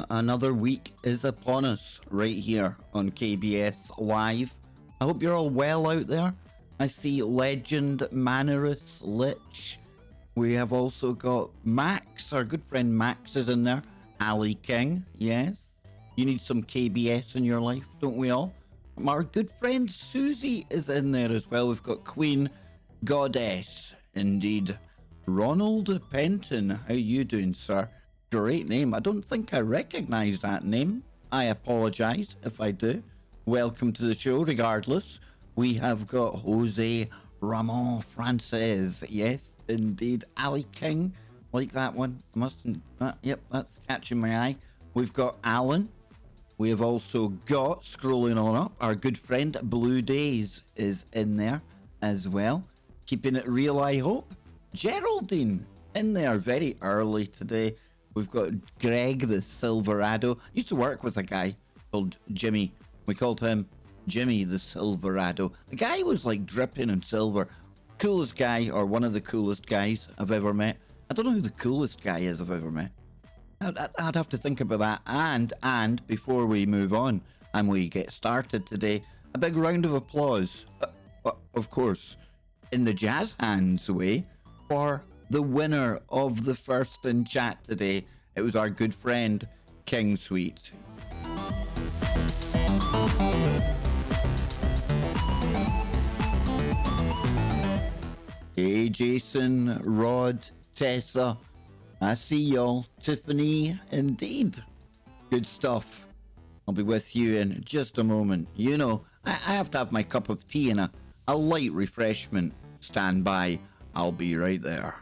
Another week is upon us right here on KBS Live. I hope you're all well out there. I see Legend, Mannerus, Lich. We have also got Max, our good friend Max is in there. Ali King, yes. You need some KBS in your life, don't we all? Our good friend Susie is in there as well. We've got Queen Goddess, indeed. Ronald Penton, how you doing, sir? Great name. I don't think I recognize that name. I apologize if I do. Welcome to the show, regardless. We have got Jose Ramon Frances. Yes, indeed. Ali King, like that one. Yep, that's catching my eye. We've got Alan. We have also got, scrolling on up, our good friend Blue Days is in there as well. Keeping it real, I hope. Geraldine in there very early today. We've got Greg the Silverado. Used to work with a guy called Jimmy. We called him Jimmy the Silverado. The guy was like dripping in silver. Coolest guy, or one of the coolest guys I've ever met. I don't know who the coolest guy is I've ever met. I'd have to think about that. And before we move on and we get started today, a big round of applause, of course, in the jazz hands way, for the winner of the first in chat today. It was our good friend King Sweet. Hey Jason, Rod, Tessa, I see y'all. Tiffany, indeed. Good stuff. I'll be with you in just a moment. You know, I have to have my cup of tea and a light refreshment. Stand by. I'll be right there.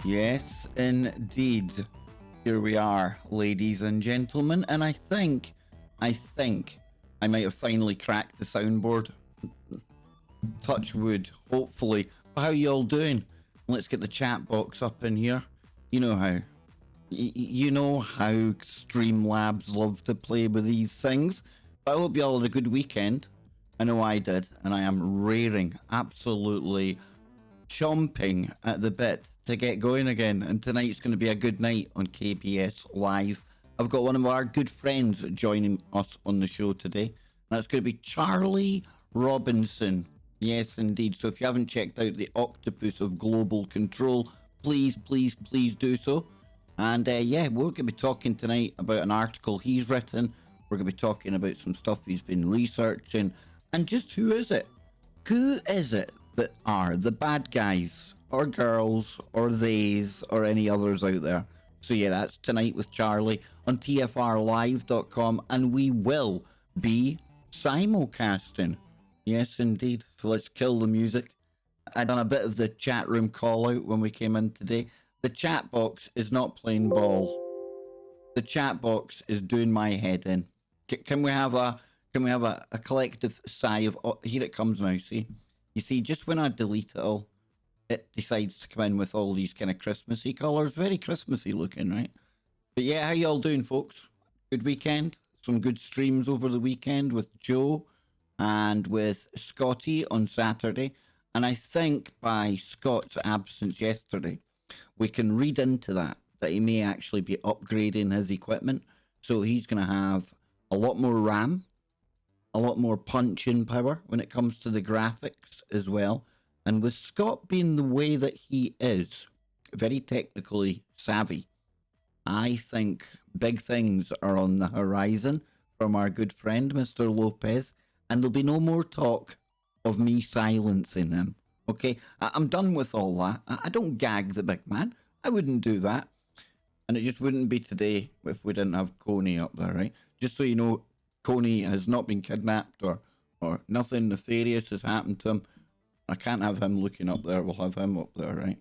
Yes, indeed. Here we are, ladies and gentlemen, and I think I might have finally cracked the soundboard. Touch wood, hopefully. How you all doing? Let's get the chat box up in here. You know how. You know how STREAMLABS love to play with these things. I hope you all had a good weekend. I know I did, and I am raring, absolutely chomping at the bit to get going again, and tonight's going to be a good night on KBS Live. I've got one of our good friends joining us on the show today, and that's going to be Charlie Robinson. Yes, indeed. So if you haven't checked out the Octopus of Global Control, please do so. And yeah, we're going to be talking tonight about an article he's written. We're going to be talking about some stuff he's been researching, and just who is it? Who is it that are the bad guys or girls or theys or any others out there? So yeah, that's tonight with Charlie on tfrlive.com, and we will be simulcasting. Yes, indeed. So let's kill the music. I done a bit of the chat room call out when we came in today. The chat box is not playing ball. The chat box is doing my head in. Can we have a collective sigh of, oh, here it comes now, see? You see, just when I delete it all, it decides to come in with all these kind of Christmassy colours. Very Christmassy looking, right? But yeah, how y'all doing, folks? Good weekend? Some good streams over the weekend with Joe and with Scotty on Saturday. And I think by Scott's absence yesterday, we can read into that he may actually be upgrading his equipment. So he's going to have a lot more RAM, a lot more punch-in power when it comes to the graphics as well. And with Scott being the way that he is, very technically savvy, I think big things are on the horizon from our good friend, Mr. Lopez, and there'll be no more talk of me silencing him. Okay, I'm done with all that. I don't gag the big man. I wouldn't do that. And it just wouldn't be today if we didn't have Coney up there, right? Just so you know, Coney has not been kidnapped or nothing nefarious has happened to him. I can't have him looking up there. We'll have him up there, right?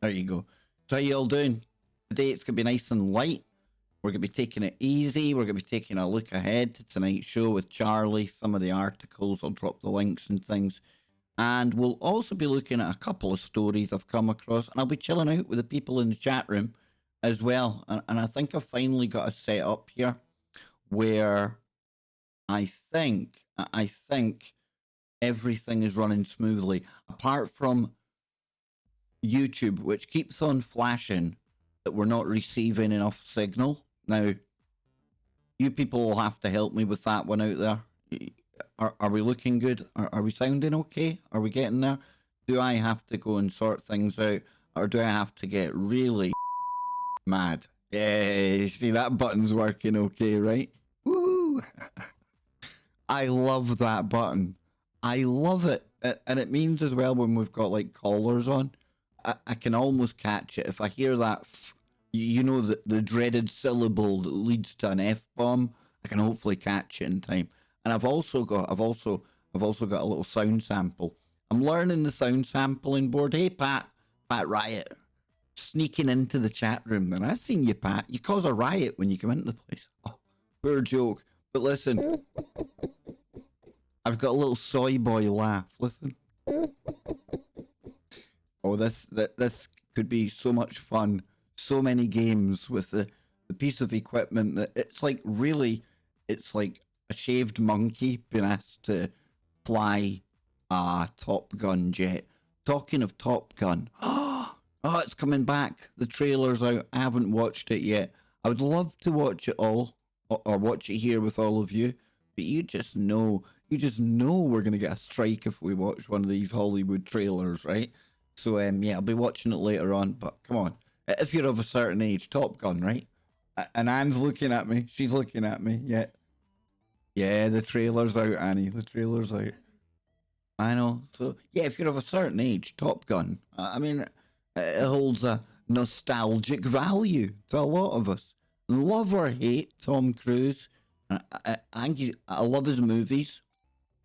There you go. So how you all doing? Today it's going to be nice and light. We're going to be taking it easy. We're going to be taking a look ahead to tonight's show with Charlie. Some of the articles, I'll drop the links and things. And we'll also be looking at a couple of stories I've come across. And I'll be chilling out with the people in the chat room as well. And I think I've finally got a set up here where I think everything is running smoothly. Apart from YouTube, which keeps on flashing that we're not receiving enough signal. Now, you people will have to help me with that one out there. Are we looking good? Are we sounding okay? Are we getting there? Do I have to go and sort things out? Or do I have to get really mad? Yeah, see that button's working okay, right? Woo! I love that button. I love it. And it means as well when we've got like callers on, I can almost catch it. If I hear that, you know, the dreaded syllable that leads to an F-bomb, I can hopefully catch it in time. And I've also got a little sound sample. I'm learning the sound sampling board. Hey, Pat Riot, sneaking into the chat room. Then I've seen you, Pat. You cause a riot when you come into the place. Oh, poor joke. But listen, I've got a little soy boy laugh. Listen. Oh, this could be so much fun. So many games with the piece of equipment that it's like a shaved monkey being asked to fly a Top Gun jet. Talking of Top Gun, oh, it's coming back. The trailer's out. I haven't watched it yet. I would love to watch it all or watch it here with all of you. But you just know we're going to get a strike if we watch one of these Hollywood trailers, right? So, yeah, I'll be watching it later on. But come on, if you're of a certain age, Top Gun, right? And Anne's looking at me. She's looking at me. Yeah. Yeah, the trailer's out, Annie. The trailer's out. I know. So, yeah, if you're of a certain age, Top Gun, I mean, it holds a nostalgic value to a lot of us. Love or hate Tom Cruise. I love his movies.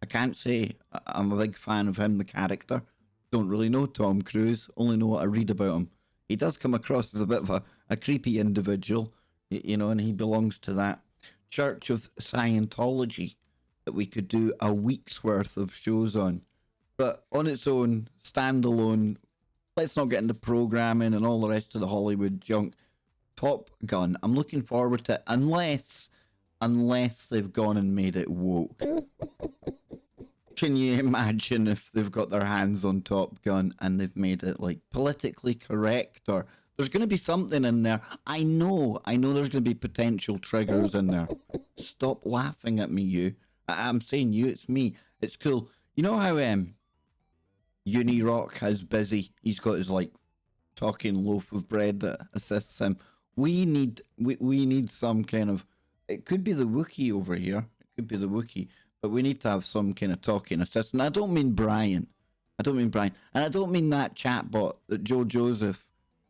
I can't say I'm a big fan of him, the character. Don't really know Tom Cruise, only know what I read about him. He does come across as a bit of a creepy individual, you know, and he belongs to that Church of Scientology that we could do a week's worth of shows on. But on its own, standalone, let's not get into programming and all the rest of the Hollywood junk. Top Gun, I'm looking forward to it, unless they've gone and made it woke. Can you imagine if they've got their hands on Top Gun and they've made it like politically correct, or there's going to be something in there. I know there's going to be potential triggers in there. Stop laughing at me, you. I'm saying you, it's me. It's cool. You know how Unirock has Busy? He's got his like talking loaf of bread that assists him. We need some kind of, it could be the Wookiee over here. It could be the Wookiee. But we need to have some kind of talking assistant. I don't mean Brian. And I don't mean that chatbot that Joe Joseph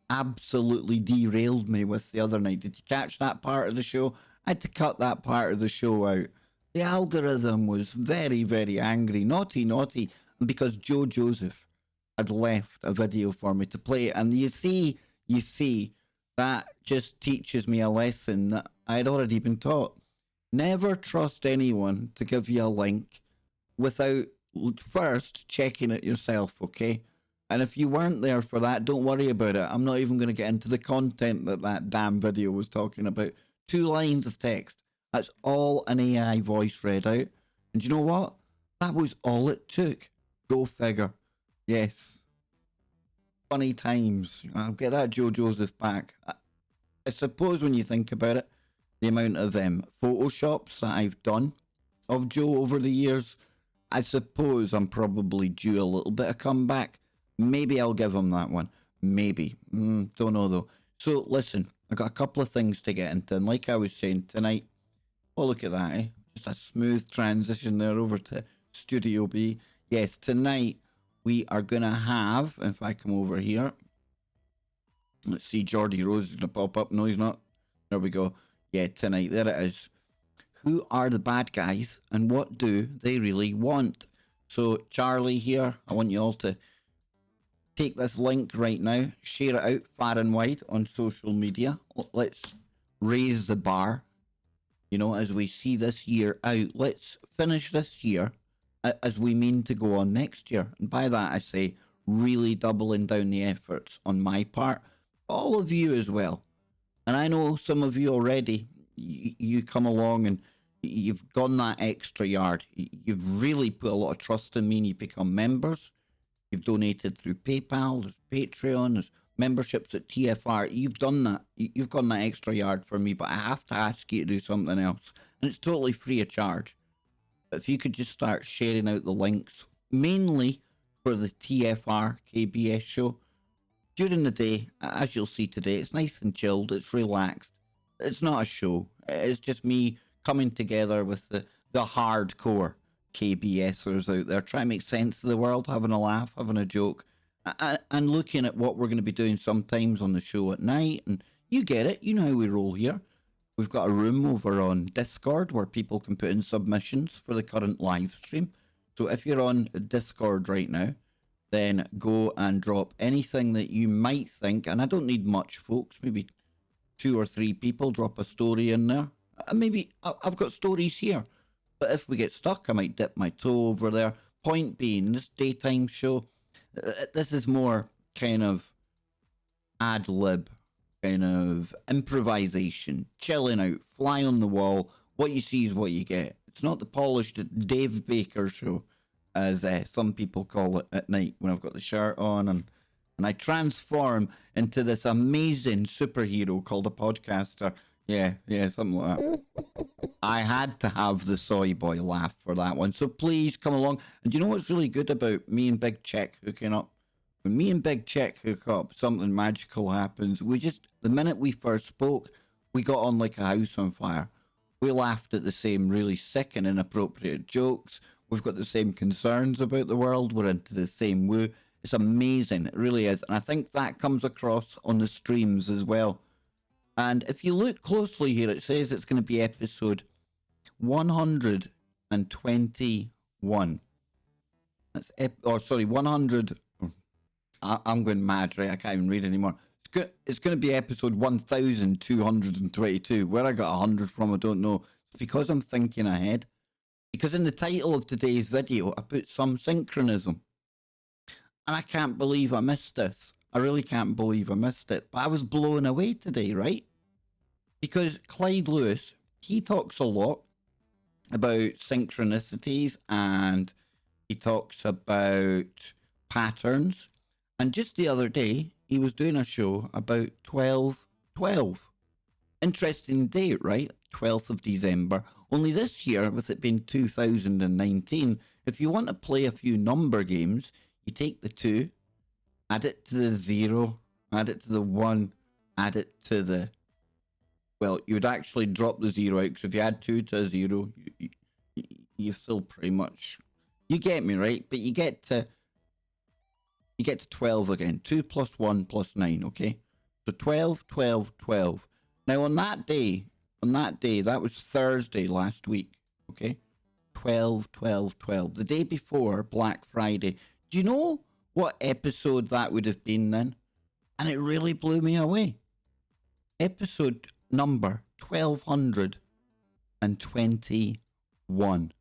absolutely derailed me with the other night. Did you catch that part of the show? I had to cut that part of the show out. The algorithm was very, very angry. Naughty. And because Joe Joseph had left a video for me to play. And you see, that just teaches me a lesson that I'd already been taught. Never trust anyone to give you a link without first checking it yourself, okay? And if you weren't there for that, don't worry about it. I'm not even going to get into the content that damn video was talking about. 2 lines of text. That's all an AI voice read out. And you know what? That was all it took. Go figure. Yes. Funny times. I'll get that Joe Joseph back. I suppose when you think about it, the amount of photoshops that I've done of Joe over the years, I suppose I'm probably due a little bit of comeback. Maybe I'll give him that one. Maybe. Don't know though. So listen, I got a couple of things to get into. And like I was saying tonight, oh look at that, eh? Just a smooth transition there over to Studio B. Yes, tonight we are going to have, if I come over here, let's see, Geordie Rose is going to pop up. No, he's not. There we go. Yeah, tonight, there it is. who are the bad guys and what do they really want. So Charlie here, I want you all to take this link right now, share it out far and wide on social media. Let's raise the bar, you know, as we see this year out. Let's finish this year as we mean to go on next year. And by that I say really doubling down the efforts on my part, all of you as well. And I know some of you already, you come along and you've gone that extra yard. You've really put a lot of trust in me and you become members. You've donated through PayPal, there's Patreon, there's memberships at TFR. You've done that. You've gone that extra yard for me, but I have to ask you to do something else. And it's totally free of charge. If you could just start sharing out the links, mainly for the TFR KBS show. During the day, as you'll see today, it's nice and chilled, it's relaxed. It's not a show. It's just me coming together with the hardcore KBSers out there, trying to make sense of the world, having a laugh, having a joke, and looking at what we're going to be doing sometimes on the show at night. And you get it, you know how we roll here. We've got a room over on Discord where people can put in submissions for the current live stream. So if you're on Discord right now, then go and drop anything that you might think, and I don't need much, folks, maybe 2 or 3 people, drop a story in there. Maybe I've got stories here, but if we get stuck, I might dip my toe over there. Point being, this daytime show, this is more kind of ad-lib, kind of improvisation, chilling out, fly on the wall. What you see is what you get. It's not the polished Dave Baker show, as some people call it at night when I've got the shirt on and I transform into this amazing superhero called a podcaster. Yeah, something like that. I had to have the soy boy laugh for that one. So please come along. And do you know what's really good about me and Big Chick hooking up? When me and Big Chick hook up, something magical happens. The minute we first spoke, we got on like a house on fire. We laughed at the same really sick and inappropriate jokes. We've got the same concerns about the world. We're into the same woo. It's amazing. It really is. And I think that comes across on the streams as well. And if you look closely here, it says it's going to be episode 121. That's 100. I'm going mad, right? I can't even read anymore. It's going to be episode 1222. Where I got 100 from, I don't know. It's because I'm thinking ahead. Because in the title of today's video, I put some synchronism. And I can't believe I missed this. I really can't believe I missed it. But I was blown away today, right? Because Clyde Lewis, he talks a lot about synchronicities and he talks about patterns. And just the other day, he was doing a show about 12/12. Interesting date, right? 12th of December. Only this year, with it being 2019, if you want to play a few number games, you take the 2, add it to the 0, add it to the 1, add it to the... Well, you would actually drop the 0 out, because if you add 2 to a 0, you still pretty much... You get me, right? But you get to 12 again. 2 plus 1 plus 9, okay? So 12, 12, 12. Now, on that day, that was Thursday last week, okay? 12, 12, 12. The day before Black Friday. Do you know what episode that would have been then? And it really blew me away. Episode number 1221.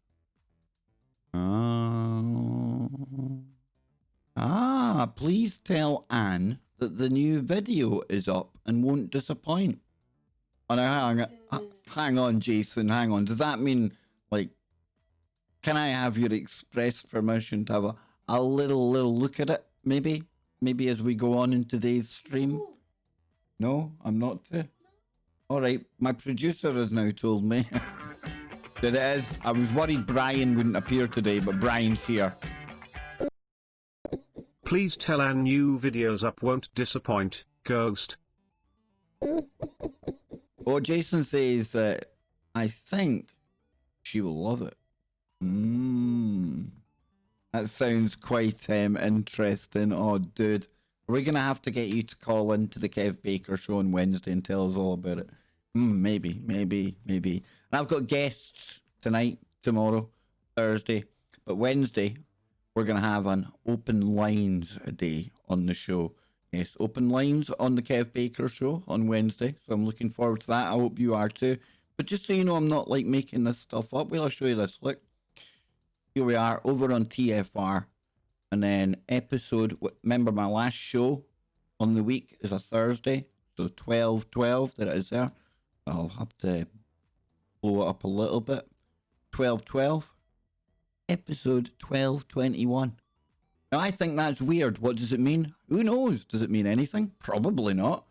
Please tell Anne that the new video is up and won't disappoint. Oh, now, hang on, Jason, hang on. Does that mean, like, can I have your express permission to have a little look at it, maybe? Maybe as we go on in today's stream? No, I'm not to? All right, my producer has now told me that it is. I was worried Brian wouldn't appear today, but Brian's here. Please tell Anne new videos up won't disappoint, Ghost. Well, Jason says that I think she will love it. That sounds quite interesting. Oh, dude. Are we going to have to get you to call into the Kev Baker show on Wednesday and tell us all about it? Maybe. And I've got guests tonight, tomorrow, Thursday, but Wednesday we're gonna have an open lines day on the show. Yes, open lines on the Kev Baker show on Wednesday. So I'm looking forward to that. I hope you are too. But just so you know, I'm not like making this stuff up. Well, I'll show you this. Look, here we are over on TFR, and then remember my last show on the week is a Thursday, so 12/12. There it is there. I'll have to blow it up a little bit. 12/12, episode 12/21. Now, I think that's weird. What does it mean? Who knows? Does it mean anything? Probably not.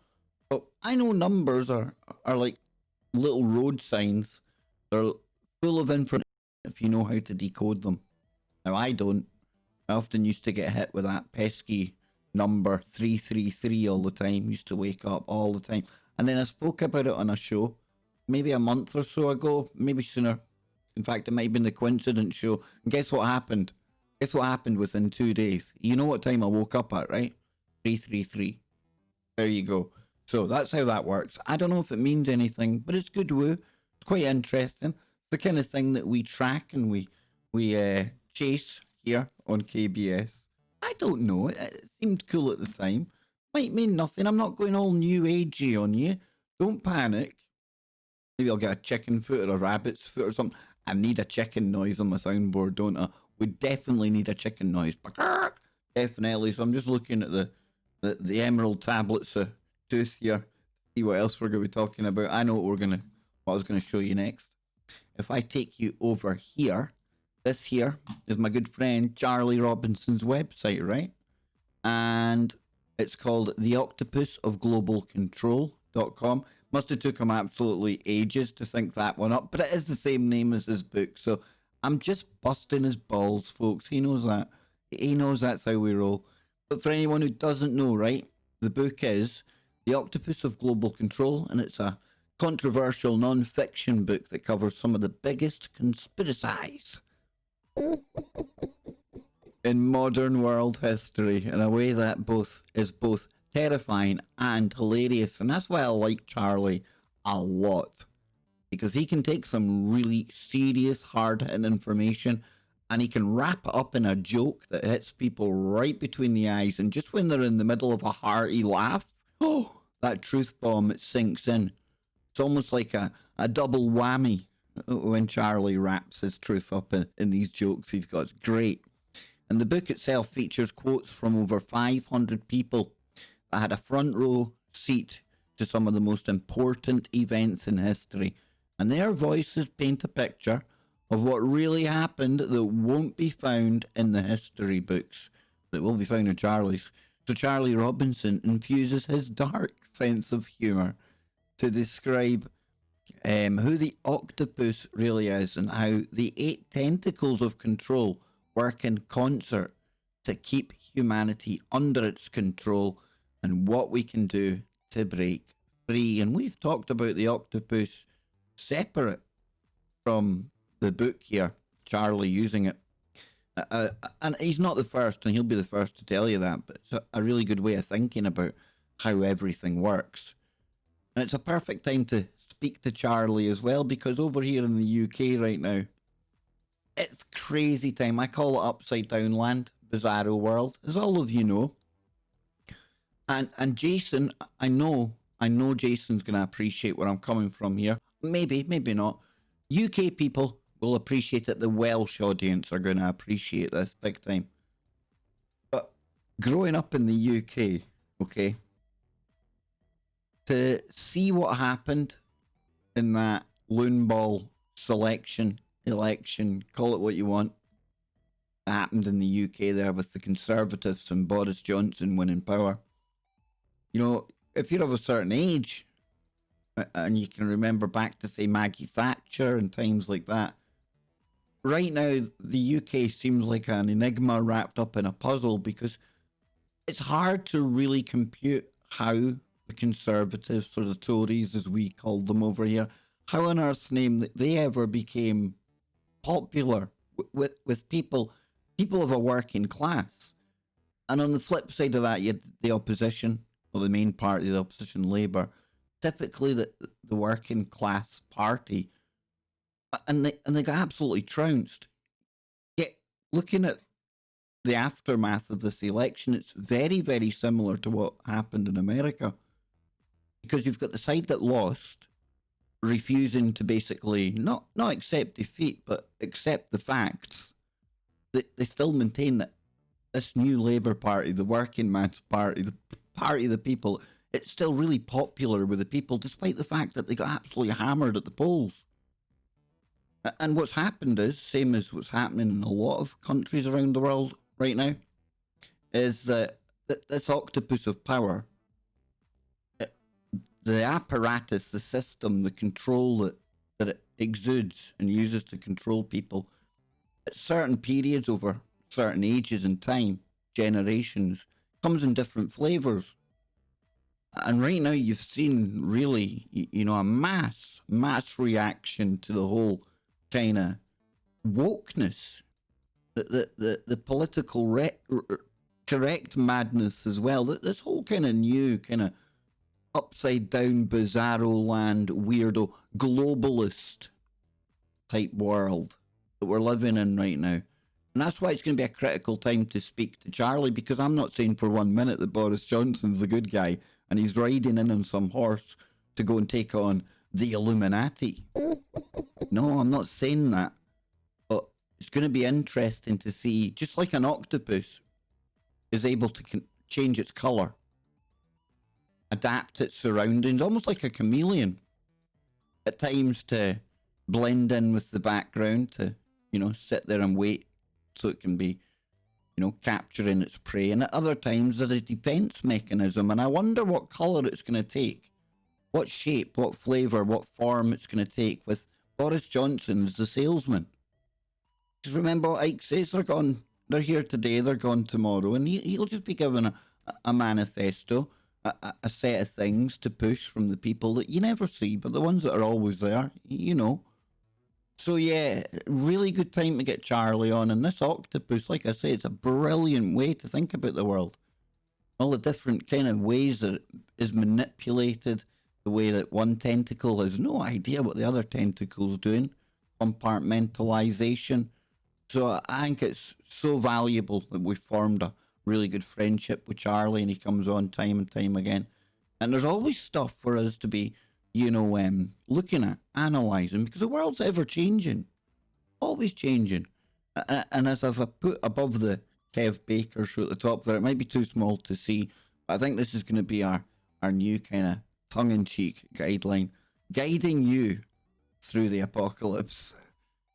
But I know numbers are like little road signs. They're full of information if you know how to decode them. Now, I don't. I often used to get hit with that pesky number 333 all the time. Used to wake up all the time. And then I spoke about it on a show maybe a month or so ago, maybe sooner. In fact, it might have been the coincidence show. And guess what happened? Guess what happened within 2 days? You know what time I woke up at, right? 333. There you go. So that's how that works. I don't know if it means anything, but it's good woo. It's quite interesting. It's the kind of thing that we track and we chase here on KBS. I don't know. It seemed cool at the time. Might mean nothing. I'm not going all new agey on you. Don't panic. Maybe I'll get a chicken foot or a rabbit's foot or something. I need a chicken noise on my soundboard, don't I? We definitely need a chicken noise. Definitely. So I'm just looking at the emerald tablets of tooth here. See what else we're going to be talking about. I know what I was going to show you next. If I take you over here, this here is my good friend Charlie Robinson's website, right? And it's called theoctopusofglobalcontrol.com. Must have took him absolutely ages to think that one up, but it is the same name as his book. So I'm just busting his balls, folks. He knows that. He knows that's how we roll. But for anyone who doesn't know, right, the book is The Octopus of Global Control, and it's a controversial non-fiction book that covers some of the biggest conspiracies in modern world history in a way that is both terrifying and hilarious. And that's why I like Charlie a lot, because he can take some really serious, hard-hitting information and he can wrap it up in a joke that hits people right between the eyes. And just when they're in the middle of a hearty laugh, oh, that truth bomb, it sinks in. It's almost like a double whammy when Charlie wraps his truth up in these jokes he's got. It's great. And the book itself features quotes from over 500 people that had a front row seat to some of the most important events in history. And their voices paint a picture of what really happened that won't be found in the history books, but it will be found in Charlie's. So Charlie Robinson infuses his dark sense of humour to describe who the octopus really is and how the 8 tentacles of control work in concert to keep humanity under its control and what we can do to break free. And we've talked about the octopus separate from the book here, Charlie using it. And he's not the first, and he'll be the first to tell you that, but it's a really good way of thinking about how everything works. And it's a perfect time to speak to Charlie as well, because over here in the UK right now, it's crazy time. I call it upside down land, bizarro world, as all of you know. And Jason, I know Jason's going to appreciate where I'm coming from here. Maybe not. UK people will appreciate it. The Welsh audience are going to appreciate this big time. But growing up in the UK, okay, to see what happened in that loon ball election, call it what you want, that happened in the UK there with the Conservatives and Boris Johnson winning power. You know, if you're of a certain age and you can remember back to, say, Maggie Thatcher and times like that, right now the UK seems like an enigma wrapped up in a puzzle, because it's hard to really compute how the Conservatives, or the Tories as we call them over here, how on earth's name that they ever became popular with people of a working class. And on the flip side of that, you had the opposition, or the main party, the opposition, Labour, typically the working class party, and they got absolutely trounced. Yet, looking at the aftermath of this election, it's very, very similar to what happened in America. Because you've got the side that lost refusing to basically not accept defeat, but accept the facts. They still maintain that this new Labour Party, the working man's party, the party of the people, it's still really popular with the people, despite the fact that they got absolutely hammered at the polls. And what's happened is, same as what's happening in a lot of countries around the world right now, is that this octopus of power, the apparatus, the system, the control that it exudes and uses to control people at certain periods over certain ages and time, generations, comes in different flavors. And right now you've seen really, a mass reaction to the whole kind of wokeness, the political correct madness as well. This whole kind of new kind of upside down, bizarro land, weirdo, globalist type world that we're living in right now. And that's why it's going to be a critical time to speak to Charlie, because I'm not saying for 1 minute that Boris Johnson's the good guy and he's riding in on some horse to go and take on the Illuminati. No, I'm not saying that. But it's going to be interesting to see, just like an octopus is able to change its colour, adapt its surroundings, almost like a chameleon, at times to blend in with the background, to, sit there and wait so it can be, capturing its prey. And at other times, as a defense mechanism. And I wonder what colour it's going to take, what shape, what flavour, what form it's going to take with Boris Johnson as the salesman. Because remember what Ike says, they're here today, they're gone tomorrow. And he'll just be given a manifesto, a set of things to push from the people that you never see, but the ones that are always there, So yeah, really good time to get Charlie on. And this octopus, like I say, it's a brilliant way to think about the world. All the different kind of ways that it is manipulated, the way that one tentacle has no idea what the other tentacle's doing, compartmentalization. So I think it's so valuable that we've formed a really good friendship with Charlie, and he comes on time and time again. And there's always stuff for us to be, looking at, analysing, because the world's ever changing, always changing. And as I've put above the Kev Baker show at the top there, it might be too small to see, but I think this is going to be our new kind of tongue-in-cheek guideline, guiding you through the apocalypse.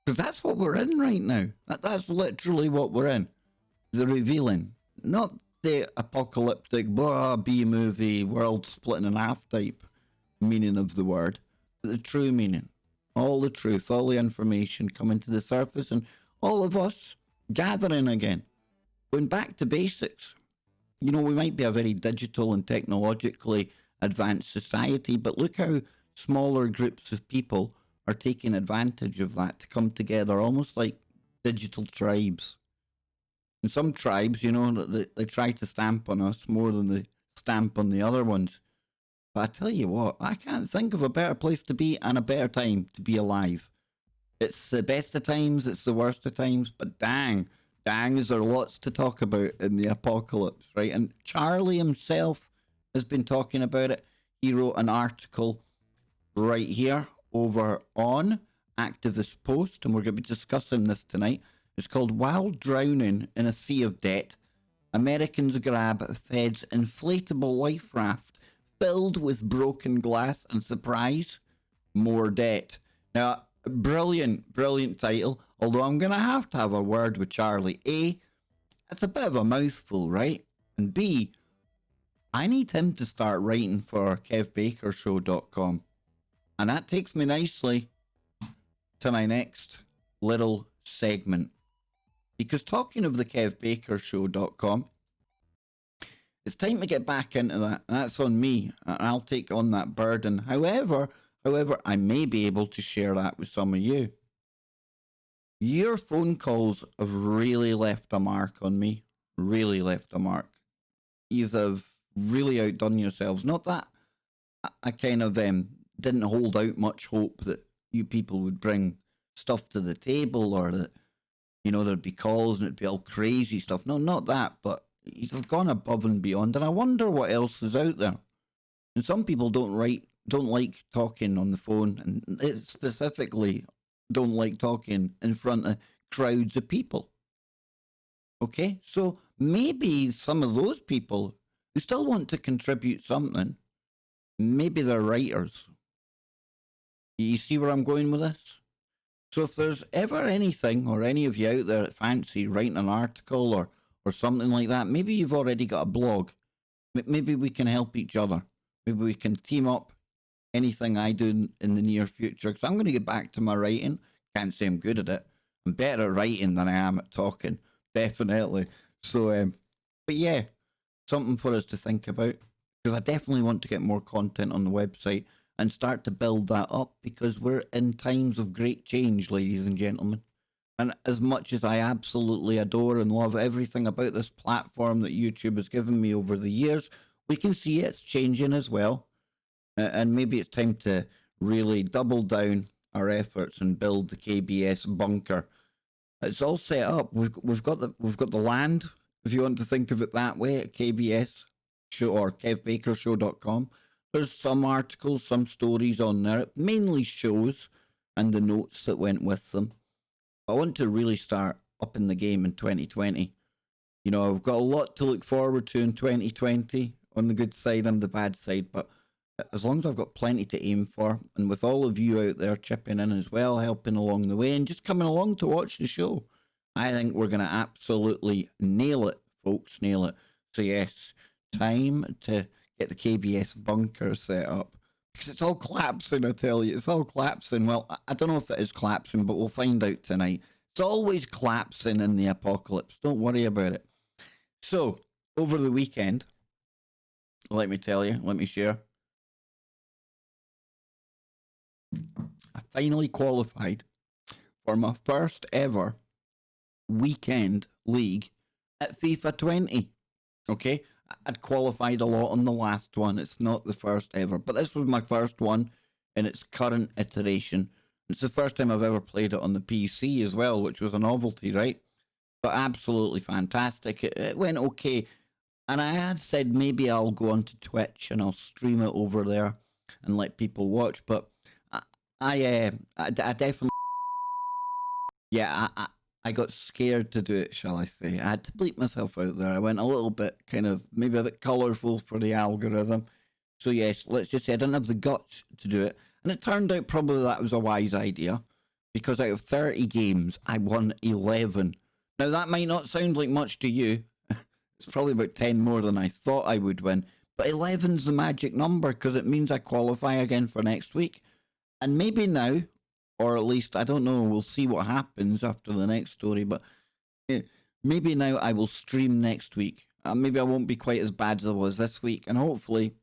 Because that's what we're in right now. That's literally what we're in. The revealing. Not the apocalyptic, B-movie, world splitting in half type meaning of the word, but the true meaning. All the truth, all the information coming to the surface, and all of us gathering again. Going back to basics. We might be a very digital and technologically advanced society, but look how smaller groups of people are taking advantage of that to come together, almost like digital tribes. And some tribes, they try to stamp on us more than they stamp on the other ones. But I tell you what, I can't think of a better place to be and a better time to be alive. It's the best of times, it's the worst of times, but dang, is there lots to talk about in the apocalypse, right? And Charlie himself has been talking about it. He wrote an article right here over on Activist Post, and we're going to be discussing this tonight. It's called While Drowning in a Sea of Debt, Americans Grab Fed's Inflatable Life Raft filled with broken glass and, surprise, more debt. Now, brilliant title, although I'm going to have a word with Charlie. A, it's a bit of a mouthful, right? And B, I need him to start writing for KevBakerShow.com. And that takes me nicely to my next little segment. Because talking of the KevBakerShow.com, it's time to get back into that. And that's on me. I'll take on that burden. However, I may be able to share that with some of you. Your phone calls have really left a mark on me. Really left a mark. You have really outdone yourselves. Not that I kind of didn't hold out much hope that you people would bring stuff to the table, or that, you know, there'd be calls and it'd be all crazy stuff. No, not that, but you've gone above and beyond. And I wonder what else is out there. And some people don't like talking on the phone, and it specifically don't like talking in front of crowds of people. Okay, so maybe some of those people who still want to contribute something, maybe they're writers. You see where I'm going with this? So if there's ever anything, or any of you out there that fancy writing an article or something like that, maybe you've already got a blog. Maybe we can help each other. Maybe we can team up. Anything I do in the near future, because I'm going to get back to my writing. Can't say I'm good at it. I'm better at writing than I am at talking, definitely. So, but yeah, something for us to think about, because I definitely want to get more content on the website and start to build that up, because we're in times of great change, ladies and gentlemen. And as much as I absolutely adore and love everything about this platform that YouTube has given me over the years, we can see it's changing as well. And maybe it's time to really double down our efforts and build the KBS bunker. It's all set up. We've got the land, if you want to think of it that way, at KBS show or kevbakershow.com. There's some articles, some stories on there, mainly shows and the notes that went with them. I want to really start up in the game in 2020. You know, I've got a lot to look forward to in 2020, on the good side and the bad side, but as long as I've got plenty to aim for, and with all of you out there chipping in as well, helping along the way, and just coming along to watch the show, I think we're going to absolutely nail it, folks, nail it. So yes, time to get the KBS bunker set up, because it's all collapsing, I tell you. It's all collapsing. Well, I don't know if it is collapsing, but we'll find out tonight. It's always collapsing in the apocalypse. Don't worry about it. So, over the weekend, let me tell you, let me share. I finally qualified for my first ever weekend league at FIFA 20. Okay, I'd qualified a lot on the last one. It's not the first ever, but this was my first one in its current iteration. It's the first time I've ever played it on the PC as well, which was a novelty, right? But absolutely fantastic. It went okay. And I had said maybe I'll go onto Twitch and I'll stream it over there and let people watch, but I definitely, yeah, I got scared to do it, shall I say. I had to bleep myself out there. I went a little bit kind of, maybe a bit colourful for the algorithm. So yes, let's just say I didn't have the guts to do it. And it turned out probably that was a wise idea, because out of 30 games, I won 11. Now that might not sound like much to you. It's probably about 10 more than I thought I would win. But 11's the magic number, because it means I qualify again for next week. And maybe now, or at least, I don't know, we'll see what happens after the next story, but maybe now I will stream next week. Maybe I won't be quite as bad as I was this week. And hopefully,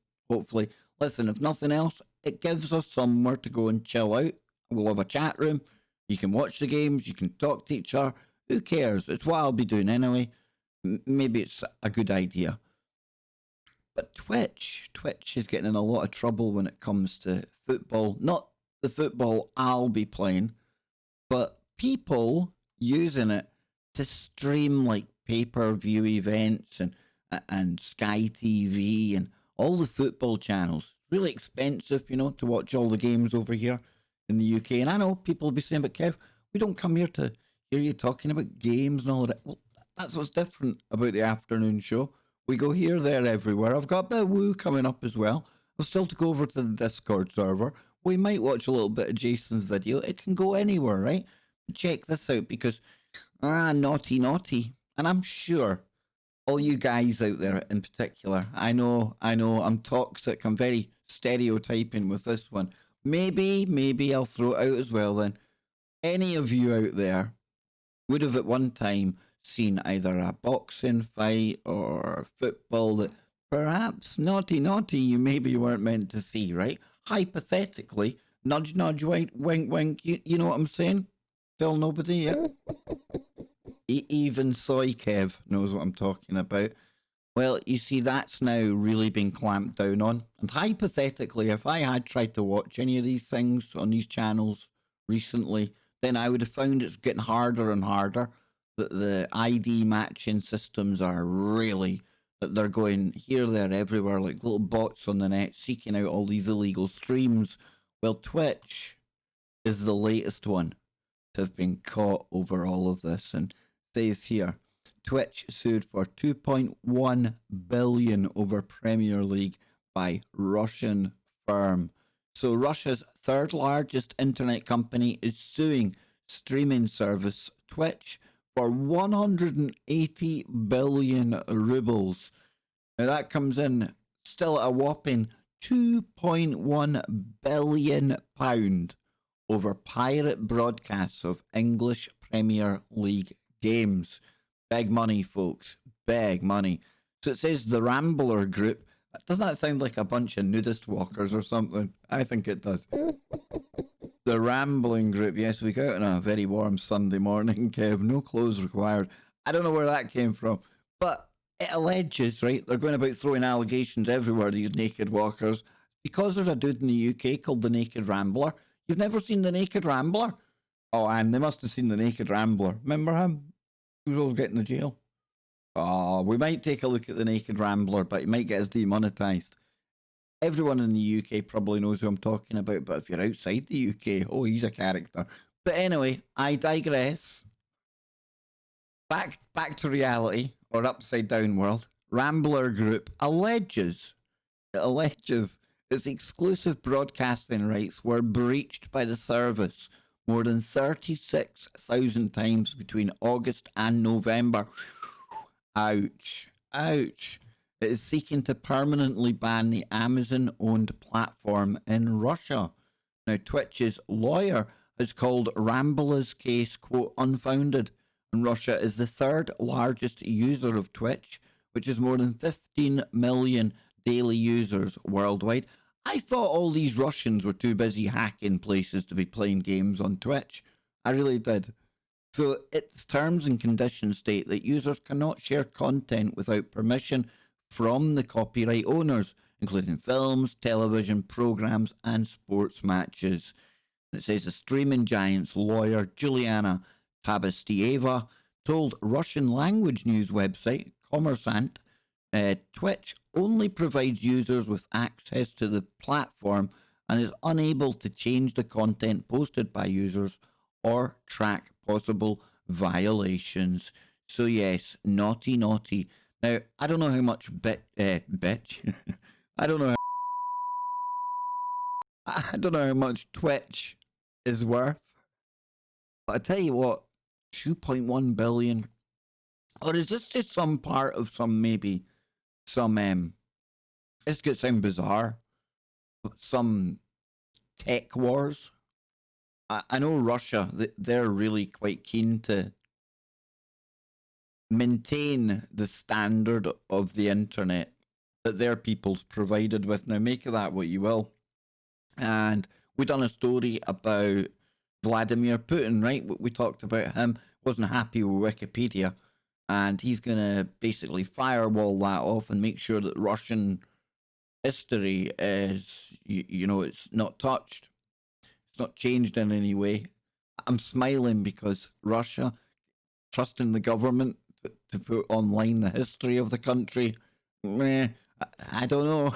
listen, if nothing else, it gives us somewhere to go and chill out. We'll have a chat room. You can watch the games. You can talk to each other. Who cares? It's what I'll be doing anyway. Maybe it's a good idea. But Twitch is getting in a lot of trouble when it comes to football. Not the football I'll be playing, but people using it to stream like pay-per-view events and Sky TV and all the football channels. Really expensive, you know, to watch all the games over here in the UK. And I know people will be saying, but Kev, we don't come here to hear you talking about games and all of that. Well, that's what's different about the afternoon show. We go here, there, everywhere. I've got a bit of woo coming up as well. I've still to go over to the Discord server. We might watch a little bit of Jason's video. It can go anywhere, right? Check this out, because, naughty. And I'm sure all you guys out there in particular, I know, I'm toxic. I'm very stereotyping with this one. Maybe I'll throw it out as well then. Any of you out there would have at one time seen either a boxing fight or football that perhaps naughty you maybe weren't meant to see, right? Hypothetically, nudge, wink, you know what I'm saying? Tell nobody, yeah? Even Soy Kev knows what I'm talking about. Well, you see, that's now really been clamped down on. And hypothetically, if I had tried to watch any of these things on these channels recently, then I would have found it's getting harder and harder. That the ID matching systems are really, that they're going here, there, everywhere, like little bots on the net seeking out all these illegal streams. Well, Twitch is the latest one to have been caught over all of this, and says here, Twitch sued for 2.1 billion over Premier League by Russian firm. So Russia's third largest internet company is suing streaming service Twitch for 180 billion rubles. Now that comes in still at a whopping 2.1 billion pound over pirate broadcasts of English Premier League games. Big money, folks. Big money. So it says the Rambler Group. Doesn't that sound like a bunch of nudist walkers or something? I think it does. The Rambling Group. Yes, we go out on a very warm Sunday morning, Kev. No clothes required. I don't know where that came from. But it alleges, right? They're going about throwing allegations everywhere, these naked walkers. Because there's a dude in the UK called the Naked Rambler. You've never seen the Naked Rambler? Oh, and they must have seen the Naked Rambler. Remember him? He was always getting to jail. Oh, we might take a look at the Naked Rambler, but he might get us demonetized. Everyone in the UK probably knows who I'm talking about, but if you're outside the UK, oh, he's a character. But anyway, I digress. Back to reality, or upside down world. Rambler Group alleges its exclusive broadcasting rights were breached by the service more than 36,000 times between August and November. Ouch. Ouch. It is seeking to permanently ban the Amazon-owned platform in Russia. Now, Twitch's lawyer has called Rambler's case, quote, unfounded, and Russia is the third largest user of Twitch, which is more than 15 million daily users worldwide. I thought all these Russians were too busy hacking places to be playing games on Twitch. I really did. So its terms and conditions state that users cannot share content without permission from the copyright owners, including films, television programs, and sports matches. It says the streaming giant's lawyer, Juliana Tabastieva, told Russian language news website Kommersant Twitch only provides users with access to the platform and is unable to change the content posted by users or track possible violations. So yes, naughty, naughty. Now, I don't know how much bitch. I don't know. I don't know how much Twitch is worth. But I tell you what, 2.1 billion. Or is this just some part of some it's going to sound bizarre, but some tech wars? I know Russia, they're really quite keen to maintain the standard of the internet that their people's provided with. Now, make of that what you will. And we done a story about Vladimir Putin, right? We talked about him, wasn't happy with Wikipedia, and he's going to basically firewall that off and make sure that Russian history is, it's not touched. It's not changed in any way. I'm smiling because Russia, trusting the government to put online the history of the country, I don't know.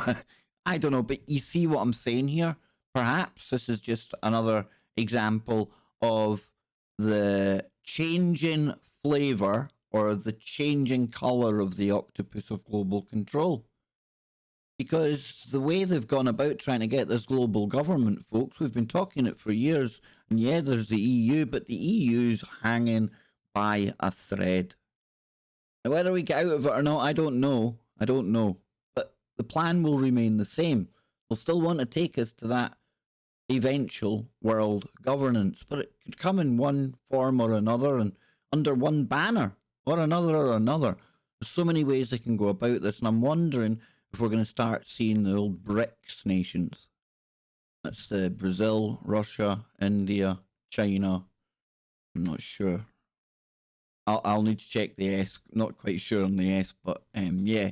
I don't know, but you see what I'm saying here? Perhaps this is just another example of the changing flavor or the changing color of the octopus of global control. Because the way they've gone about trying to get this global government, folks, we've been talking it for years, and yeah, there's the EU, but the EU's hanging by a thread. Now, whether we get out of it or not, I don't know. But the plan will remain the same. They'll still want to take us to that eventual world governance, but it could come in one form or another and under one banner or another. There's so many ways they can go about this, and I'm wondering if we're going to start seeing the old BRICS nations. That's the Brazil, Russia, India, China. I'm not sure. I'll need to check the S. Not quite sure on the S, but yeah.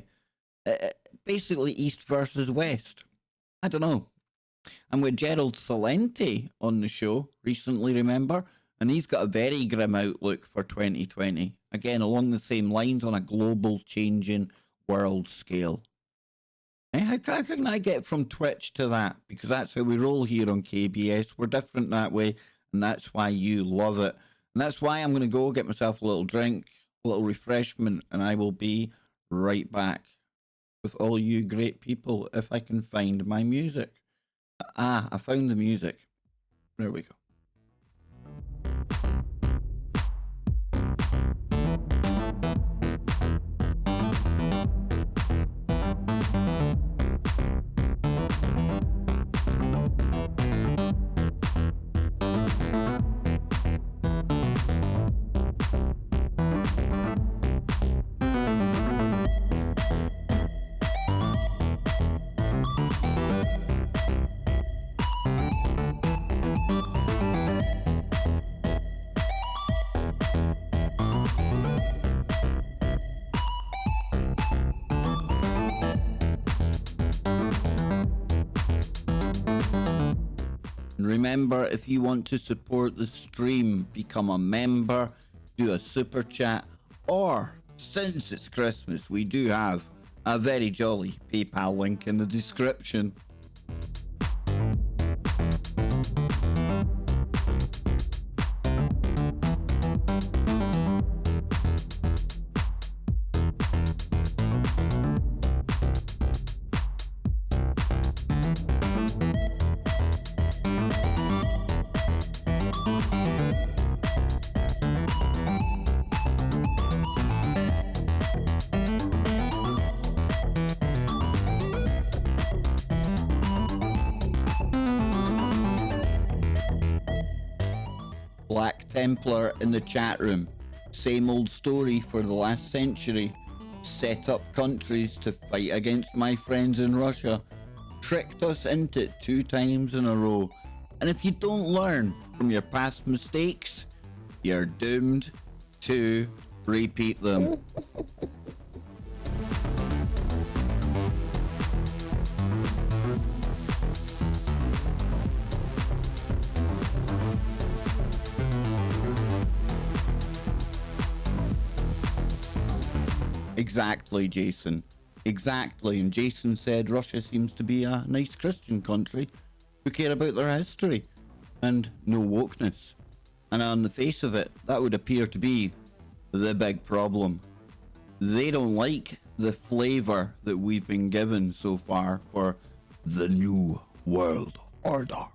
Basically East versus West. I don't know. I'm with Gerald Salenti on the show recently, remember? And he's got a very grim outlook for 2020. Again, along the same lines on a global changing world scale. How can I get from Twitch to that? Because that's how we roll here on KBS. We're different that way, and that's why you love it. And that's why I'm going to go get myself a little drink, a little refreshment, and I will be right back with all you great people if I can find my music. Ah, I found the music. There we go. Remember, if you want to support the stream, become a member, do a super chat, or since it's Christmas, we do have a very jolly PayPal link in the description. Black Templar in the chat room. Same old story for the last century. Set up countries to fight against my friends in Russia. Tricked us into it 2 times in a row. And if you don't learn from your past mistakes, you're doomed to repeat them. Exactly, Jason. Exactly. And Jason said Russia seems to be a nice Christian country who care about their history and no wokeness. And on the face of it, that would appear to be the big problem. They don't like the flavor that we've been given so far for the new world order.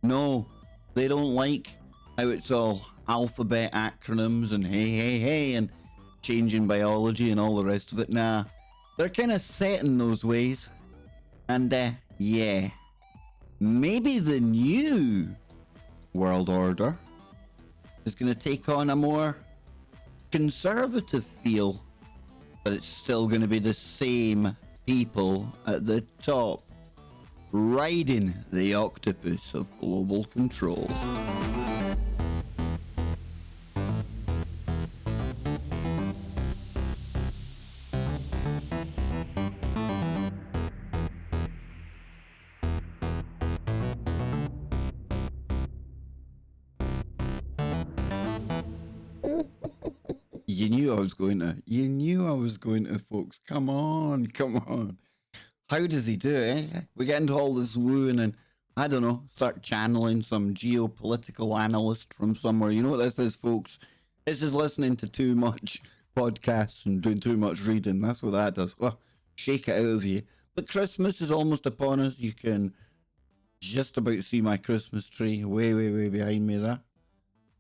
No, they don't like how it's all alphabet acronyms and hey, and changing biology and all the rest of it. Nah, they're kind of set in those ways. And yeah, maybe the new world order is going to take on a more conservative feel, but it's still going to be the same people at the top riding the octopus of global control. You knew I was going to. You knew I was going to, folks. Come on, come on. How does he do it, eh? We get into all this wooing and, I don't know, start channeling some geopolitical analyst from somewhere. You know what this is, folks? This is listening to too much podcasts and doing too much reading. That's what that does. Well, shake it out of you. But Christmas is almost upon us. You can just about see my Christmas tree way behind me there.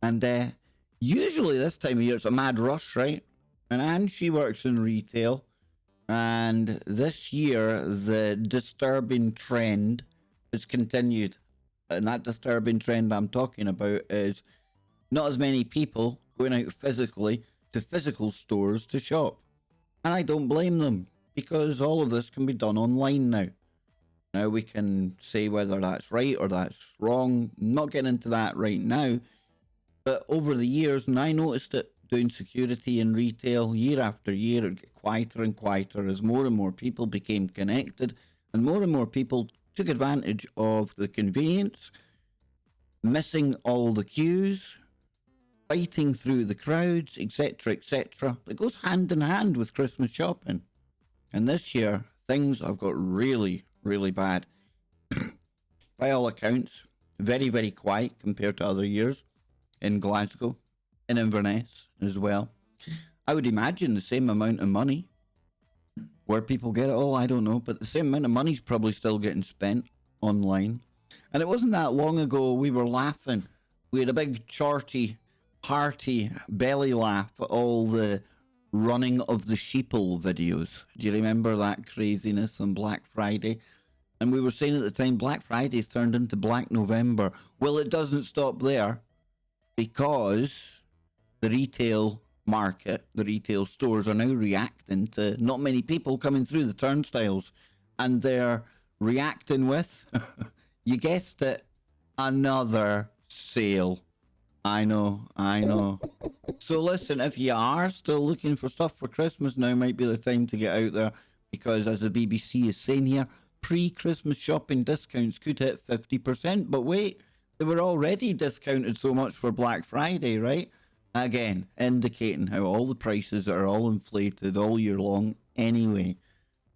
And usually this time of year, it's a mad rush, right? And Anne, she works in retail. And this year, the disturbing trend has continued. And that disturbing trend I'm talking about is not as many people going out physically to physical stores to shop. And I don't blame them, because all of this can be done online now. Now we can say whether that's right or that's wrong. I'm not getting into that right now. But over the years, and I noticed it doing security in retail year after year, quieter and quieter as more and more people became connected and more people took advantage of the convenience, missing all the queues, fighting through the crowds, etc., etc. It goes hand in hand with Christmas shopping. And this year, things have got really, really bad. By all accounts, very, very quiet compared to other years in Glasgow, in Inverness as well. I would imagine the same amount of money. Where people get it all, I don't know, but the same amount of money's probably still getting spent online. And it wasn't that long ago we were laughing. We had a big hearty belly laugh at all the running of the sheeple videos. Do you remember that craziness on Black Friday? And we were saying at the time, Black Friday's turned into Black November. Well, it doesn't stop there, because the retail market, the retail stores are now reacting to not many people coming through the turnstiles. And they're reacting with, you guessed it, another sale. I know. So listen, if you are still looking for stuff for Christmas, now might be the time to get out there, because as the BBC is saying here, pre-Christmas shopping discounts could hit 50%. But wait, they were already discounted so much for Black Friday, right? Again, indicating how all the prices are all inflated all year long anyway.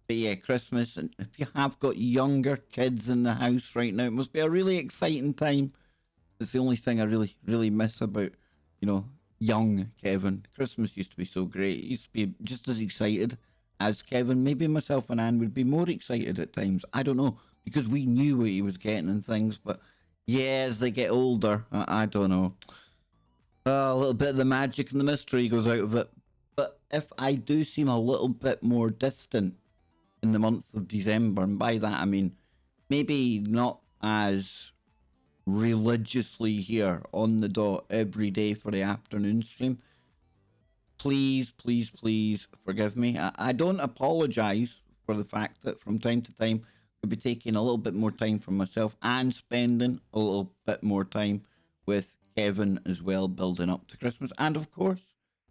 But yeah, Christmas, and if you have got younger kids in the house right now, it must be a really exciting time. It's the only thing I really, really miss about, young Kevin. Christmas used to be so great. He used to be just as excited as Kevin. Maybe myself and Anne would be more excited at times. I don't know, because we knew what he was getting and things. But yeah, as they get older, I don't know. A little bit of the magic and the mystery goes out of it. But if I do seem a little bit more distant in the month of December, and by that I mean maybe not as religiously here on the dot every day for the afternoon stream, please forgive me. I don't apologize for the fact that from time to time I'll be taking a little bit more time for myself and spending a little bit more time with Kevin as well, building up to Christmas. And of course,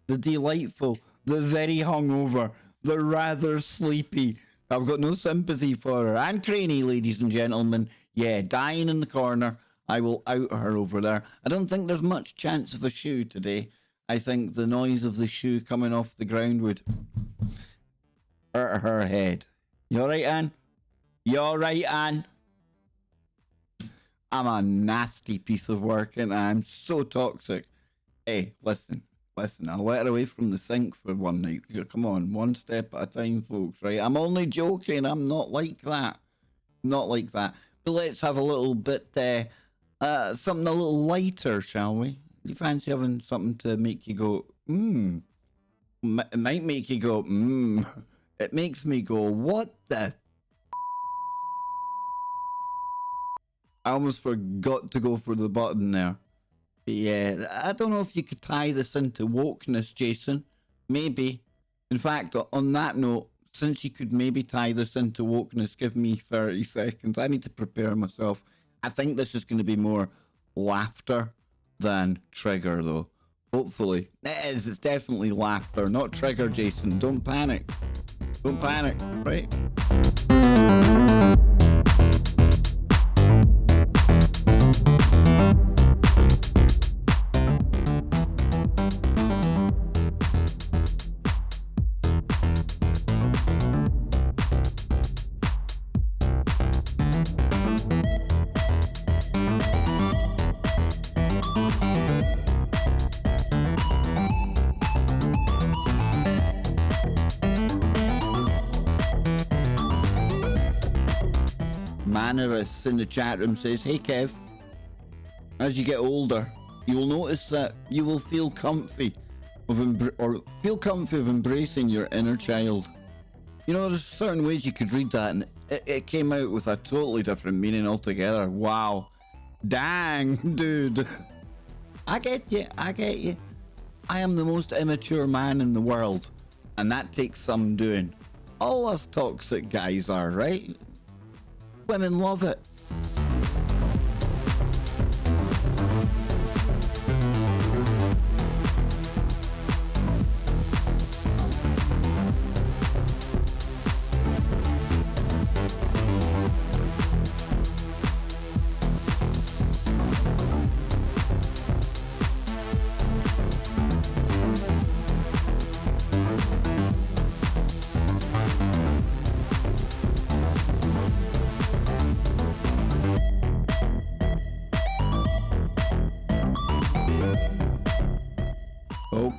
the delightful, the very hungover, the rather sleepy, I've got no sympathy for her, Anne Craney, ladies and gentlemen. Yeah, dying in the corner. I will out her over there. I don't think there's much chance of a shoe today. I think the noise of the shoe coming off the ground would hurt her head. You alright, Anne? You alright, Anne? I'm a nasty piece of work and I'm so toxic. Hey, listen, I'll let her away from the sink for one night. Come on, one step at a time, folks, right? I'm only joking. I'm not like that. Not like that. But let's have a little bit, something a little lighter, shall we? Do you fancy having something to make you go, It might make you go, It makes me go, what the? I almost forgot to go for the button there. But yeah, I don't know if you could tie this into wokeness, Jason. Maybe. In fact, on that note, since you could maybe tie this into wokeness, give me 30 seconds. I need to prepare myself. I think this is going to be more laughter than trigger, though. Hopefully. It is. It's definitely laughter, not trigger, Jason. Don't panic. Don't panic, right? Mannerus in the chat room says, hey Kev, as you get older, you will notice that you will feel comfy of embracing your inner child. You know, there's certain ways you could read that, and it came out with a totally different meaning altogether. Wow. Dang, dude. I get you. I am the most immature man in the world, and that takes some doing. All us toxic guys are, right? Women love it.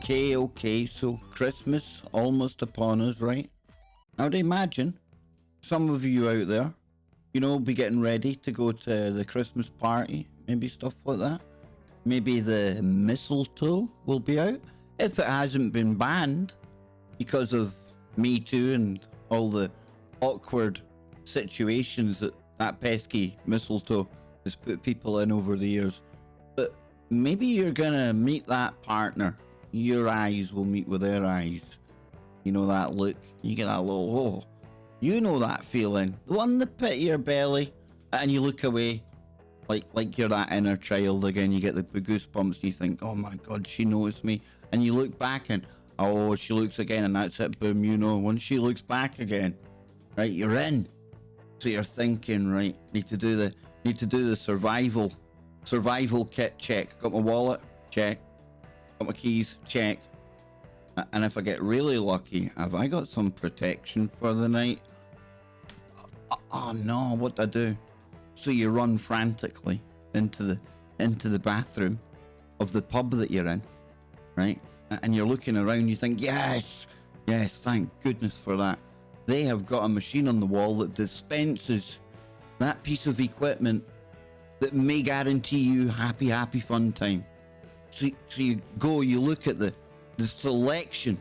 Okay, so Christmas almost upon us, right? I would imagine some of you out there, you know, be getting ready to go to the Christmas party, maybe stuff like that. Maybe the mistletoe will be out, if it hasn't been banned because of Me Too and all the awkward situations that pesky mistletoe has put people in over the years. But maybe you're gonna meet that partner. Your eyes will meet with their eyes. You know that look? You get that little, oh, you know that feeling. The one in the pit of your belly, and you look away like you're that inner child again. You get the goosebumps and you think, oh my God, she noticed me. And you look back and, oh, she looks again, and that's it, boom, you know. Once she looks back again, right, you're in. So you're thinking, right, need to do the survival kit check. Got my wallet, check. Got my keys, check. And if I get really lucky, have I got some protection for the night? Oh no, what do I do? So you run frantically into the bathroom of the pub that you're in, right? And you're looking around, you think, yes, thank goodness for that. They have got a machine on the wall that dispenses that piece of equipment that may guarantee you happy fun time. So you go, you look at the selection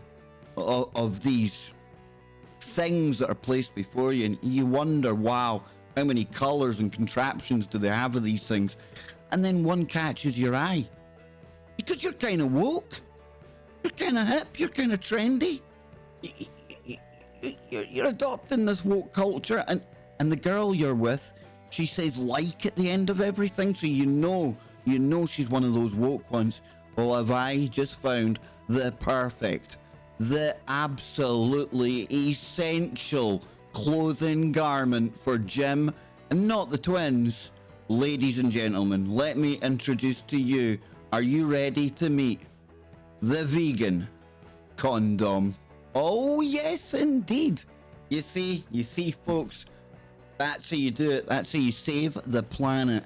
of these things that are placed before you, and you wonder, wow, how many colors and contraptions do they have of these things? And then one catches your eye because you're kind of woke, you're kind of hip, you're kind of trendy. You're adopting this woke culture, and the girl you're with, she says like at the end of everything, so you know she's one of those woke ones. Well, have I just found the perfect, the absolutely essential clothing garment for Jim and not the twins? Ladies and gentlemen, let me introduce to you, are you ready to meet the vegan condom? Oh yes, indeed. You see folks, that's how you do it. That's how you save the planet,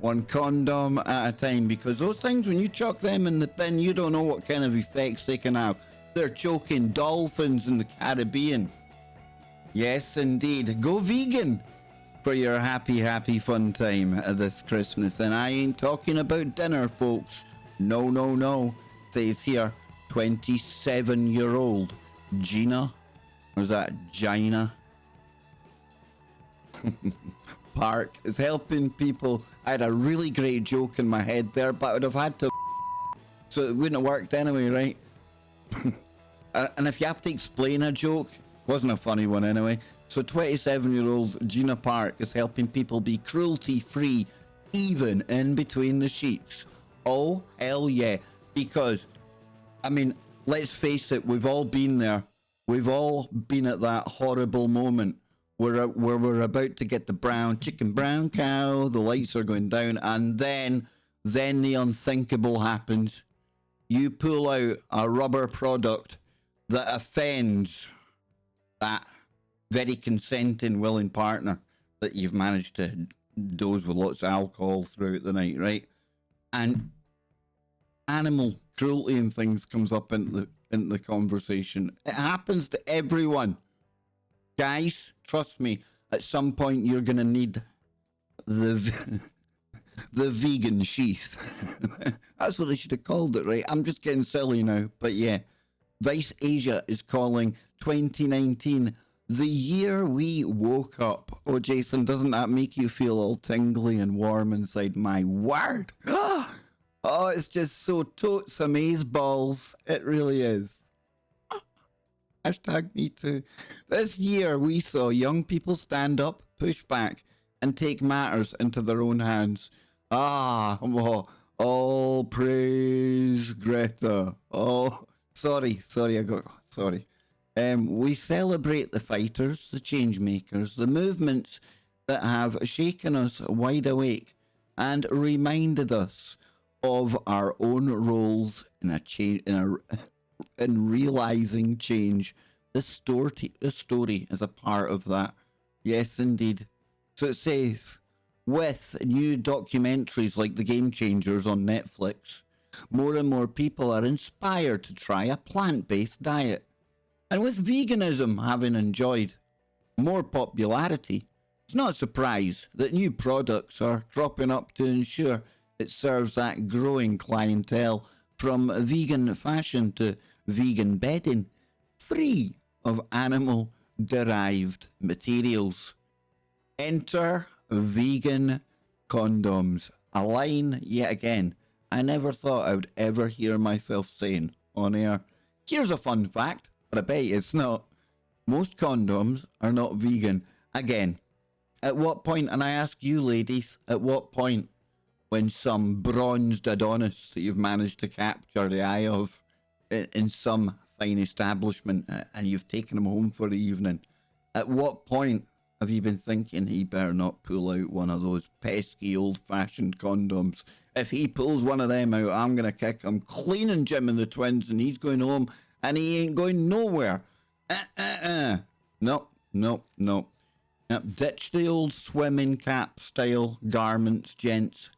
one condom at a time, because those things, when you chuck them in the bin, you don't know what kind of effects they can have. They're choking dolphins in the Caribbean. Yes, indeed. Go vegan for your happy fun time this Christmas. And I ain't talking about dinner, folks. No. Says here, 27-year-old Gina, or is that Gina? Park is helping people. I had a really great joke in my head there, but I would have had to, so it wouldn't have worked anyway, right? And if you have to explain a joke, wasn't a funny one anyway. So 27-year-old Gina Park is helping people be cruelty-free, even in between the sheets. Oh, hell yeah. Because, I mean, let's face it, we've all been there. We've all been at that horrible moment where we're about to get the chicken brown cow, the lights are going down, and then the unthinkable happens. You pull out a rubber product that offends that very consenting, willing partner that you've managed to doze with lots of alcohol throughout the night, right? And animal cruelty and things comes up in the conversation. It happens to everyone. Guys, trust me, at some point you're going to need the vegan sheath. That's what they should have called it, right? I'm just getting silly now, but yeah. Vice Asia is calling 2019 the year we woke up. Oh, Jason, doesn't that make you feel all tingly and warm inside? My word. Oh, it's just so totes amazeballs. It really is. Hashtag me too. This year we saw young people stand up, push back, and take matters into their own hands. All praise Greta. Oh, sorry. We celebrate the fighters, the change makers, the movements that have shaken us wide awake and reminded us of our own roles in realizing change. This story is a part of that. Yes, indeed. So it says, with new documentaries like The Game Changers on Netflix, More and more people are inspired to try a plant-based diet. And with veganism having enjoyed more popularity, it's not a surprise that new products are cropping up to ensure it serves that growing clientele, from vegan fashion to vegan bedding, free of animal-derived materials. Enter vegan condoms, a line, yet again, I never thought I would ever hear myself saying on air. Here's a fun fact, but I bet it's not. Most condoms are not vegan. Again, at what point, and I ask you ladies, at what point, when some bronzed Adonis that you've managed to capture the eye of in some fine establishment and you've taken him home for the evening, at what point have you been thinking he better not pull out one of those pesky old-fashioned condoms? If he pulls one of them out, I'm going to kick him clean and Jim and the twins, and he's going home and he ain't going nowhere. Nope. Yep, ditch the old swimming cap style garments, gents.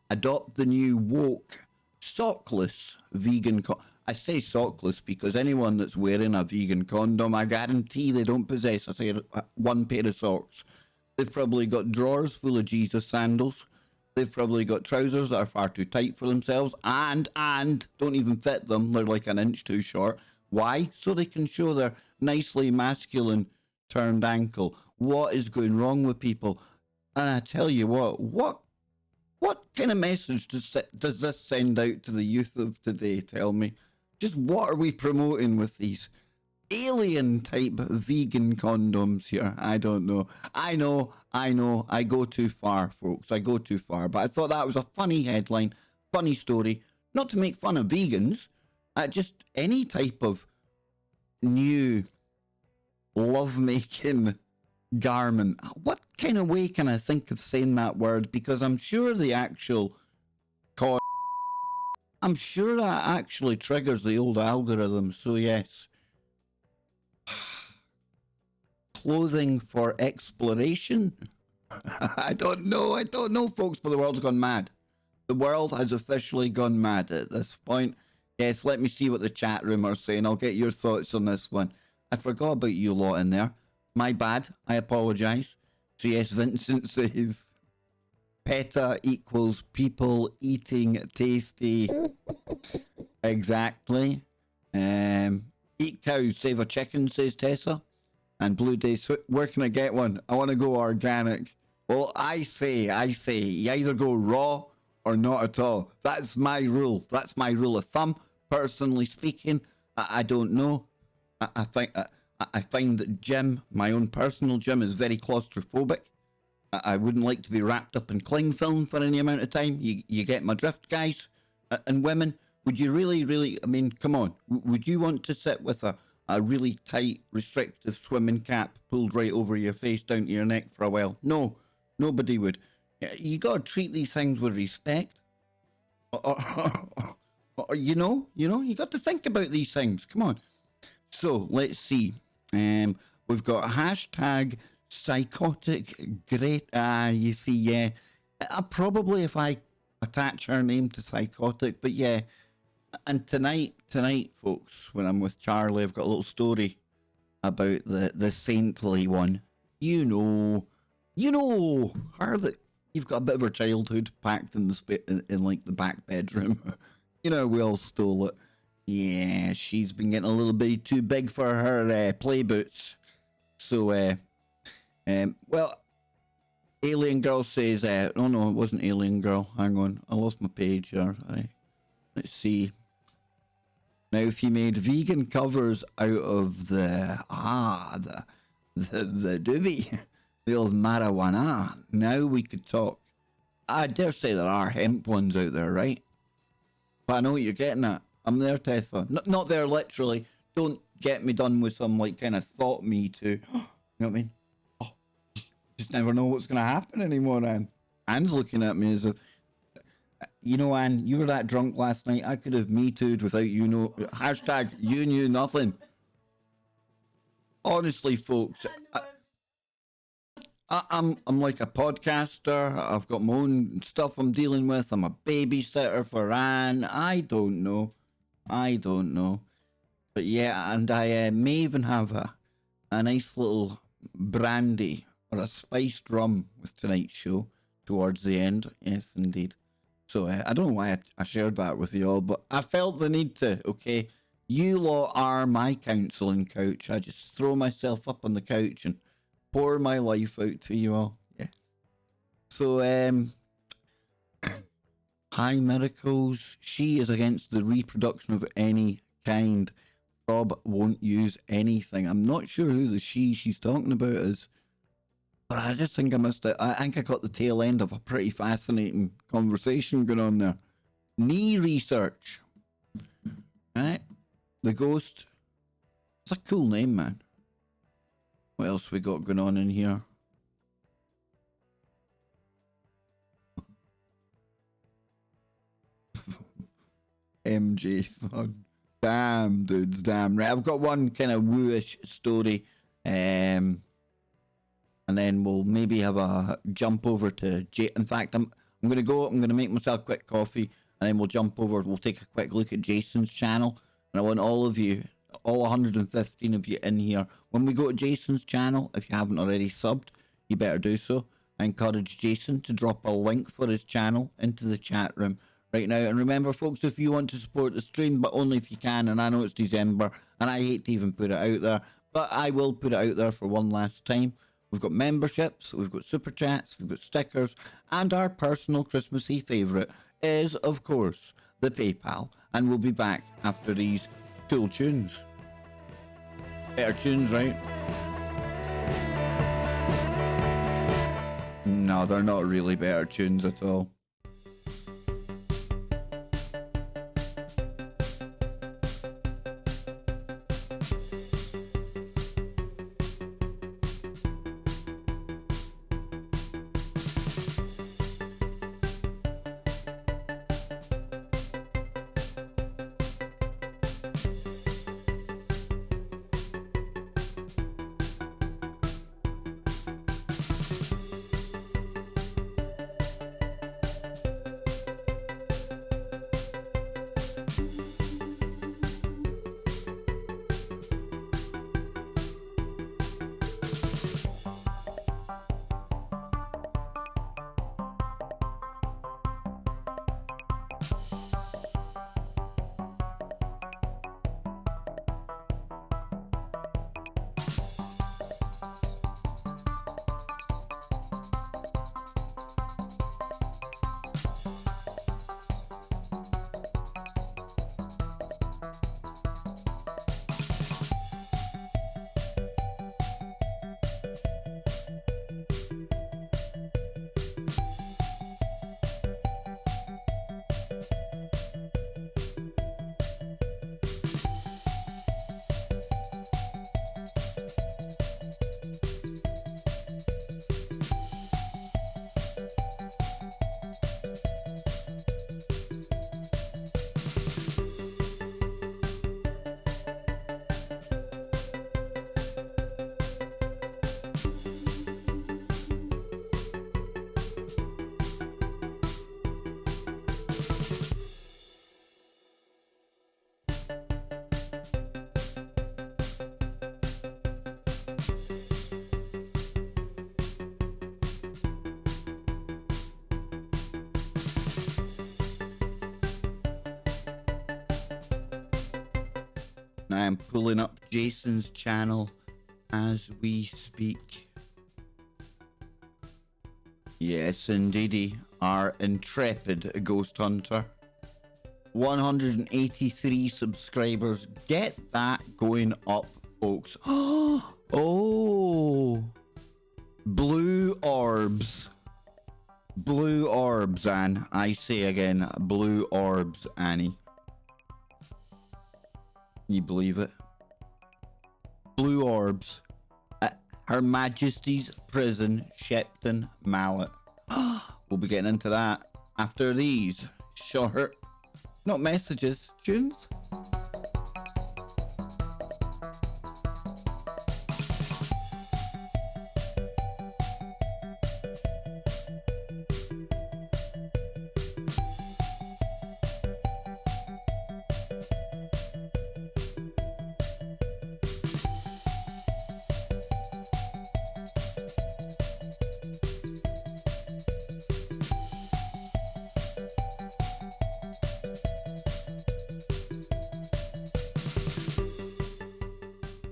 Adopt the new woke, sockless vegan I say sockless because anyone that's wearing a vegan condom, I guarantee they don't possess one pair of socks. They've probably got drawers full of Jesus sandals. They've probably got trousers that are far too tight for themselves and don't even fit them. They're like an inch too short. Why? So they can show their nicely masculine turned ankle. What is going wrong with people? And I tell you what kind of message does this send out to the youth of today? Tell me. Just what are we promoting with these alien type vegan condoms here? I don't know. I know. I go too far, folks. I go too far. But I thought that was a funny headline, funny story. Not to make fun of vegans. Just any type of new lovemaking garment. What kind of way can I think of saying that word? Because I'm sure the actual I'm sure that actually triggers the old algorithm. So yes. Clothing for exploration? I don't know, folks, but the world's gone mad. The world has officially gone mad at this point. Yes, let me see what the chat room are saying. I'll get your thoughts on this one. I forgot about you lot in there. My bad. I apologise. So yes, Vincent says PETA equals people eating tasty. Exactly. Eat cows, save a chicken, says Tessa. And Blue Day, where can I get one? I want to go organic. Well, I say, you either go raw or not at all. That's my rule. That's my rule of thumb. Personally speaking, I don't know. I find that gym, my own personal gym, is very claustrophobic. I wouldn't like to be wrapped up in cling film for any amount of time. You get my drift, guys and women. Would you really, I mean, come on. Would you want to sit with a really tight, restrictive swimming cap pulled right over your face down to your neck for a while? No, nobody would. You got to treat these things with respect. Or, you got to think about these things. Come on. So, let's see. We've got hashtag psychotic great. You see, yeah. Probably if I attach her name to psychotic, but yeah. And tonight, folks, when I'm with Charlie, I've got a little story about the saintly one. You know her, that you've got a bit of her childhood packed in in like the back bedroom. We all stole it. Yeah, she's been getting a little bit too big for her play boots. So, well, Alien Girl says, oh no, it wasn't Alien Girl. Hang on, I lost my page here. Let's see. Now, if you made vegan covers out of the doobie, the old marijuana, now we could talk. I dare say there are hemp ones out there, right? But I know what you're getting at. I'm there, Tessa. Not there literally. Don't get me done with some like kind of thought me too. You know what I mean? Oh, just never know what's going to happen anymore, Anne. Anne's looking at me as if, Anne, you were that drunk last night. I could have me too'd without hashtag you knew nothing. Honestly, folks, I'm like a podcaster. I've got my own stuff I'm dealing with. I'm a babysitter for Anne. I don't know. But yeah, and I may even have a nice little brandy or a spiced rum with tonight's show towards the end. Yes, indeed. So I don't know why I shared that with you all, but I felt the need to, okay? You lot are my counselling couch. I just throw myself up on the couch and pour my life out to you all. Yes. So, Hi Miracles. She is against the reproduction of any kind. Rob won't use anything. I'm not sure who the she's talking about is, but I just think I missed it. I think I got the tail end of a pretty fascinating conversation going on there. Knee research. Right? The Ghost. It's a cool name, man. What else we got going on in here? MJ, son. Damn, dudes, damn. Right, I've got one kind of wooish story. And then we'll maybe have a jump over to In fact, I'm going to make myself a quick coffee, and then we'll jump over. We'll take a quick look at Jason's channel. And I want all of you, all 115 of you in here. When we go to Jason's channel, if you haven't already subbed, you better do so. I encourage Jason to drop a link for his channel into the chat room right now. And remember, folks, if you want to support the stream, but only if you can, and I know it's December, and I hate to even put it out there, but I will put it out there for one last time. We've got memberships, we've got super chats, we've got stickers, and our personal Christmassy favourite is, of course, the PayPal. And we'll be back after these cool tunes. Better tunes, right? No, they're not really better tunes at all. I am pulling up Jason's channel as we speak. Yes, indeedy, our intrepid ghost hunter. 183 subscribers. Get that going up, folks. Oh, blue orbs. Blue orbs, Anne. I say again, blue orbs, Annie. Can you believe it? Blue orbs at Her Majesty's Prison, Shepton Mallet. We'll be getting into that after these short, not messages, tunes.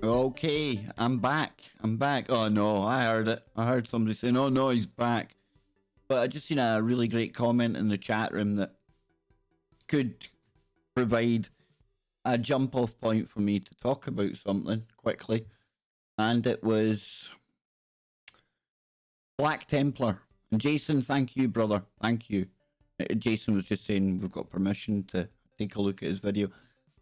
Okay, I'm back. I'm back. Oh no, I heard it. I heard somebody saying, oh no, he's back. But I just seen a really great comment in the chat room that could provide a jump off point for me to talk about something quickly. And it was Black Templar. And Jason, thank you, brother. Thank you. Jason was just saying we've got permission to take a look at his video.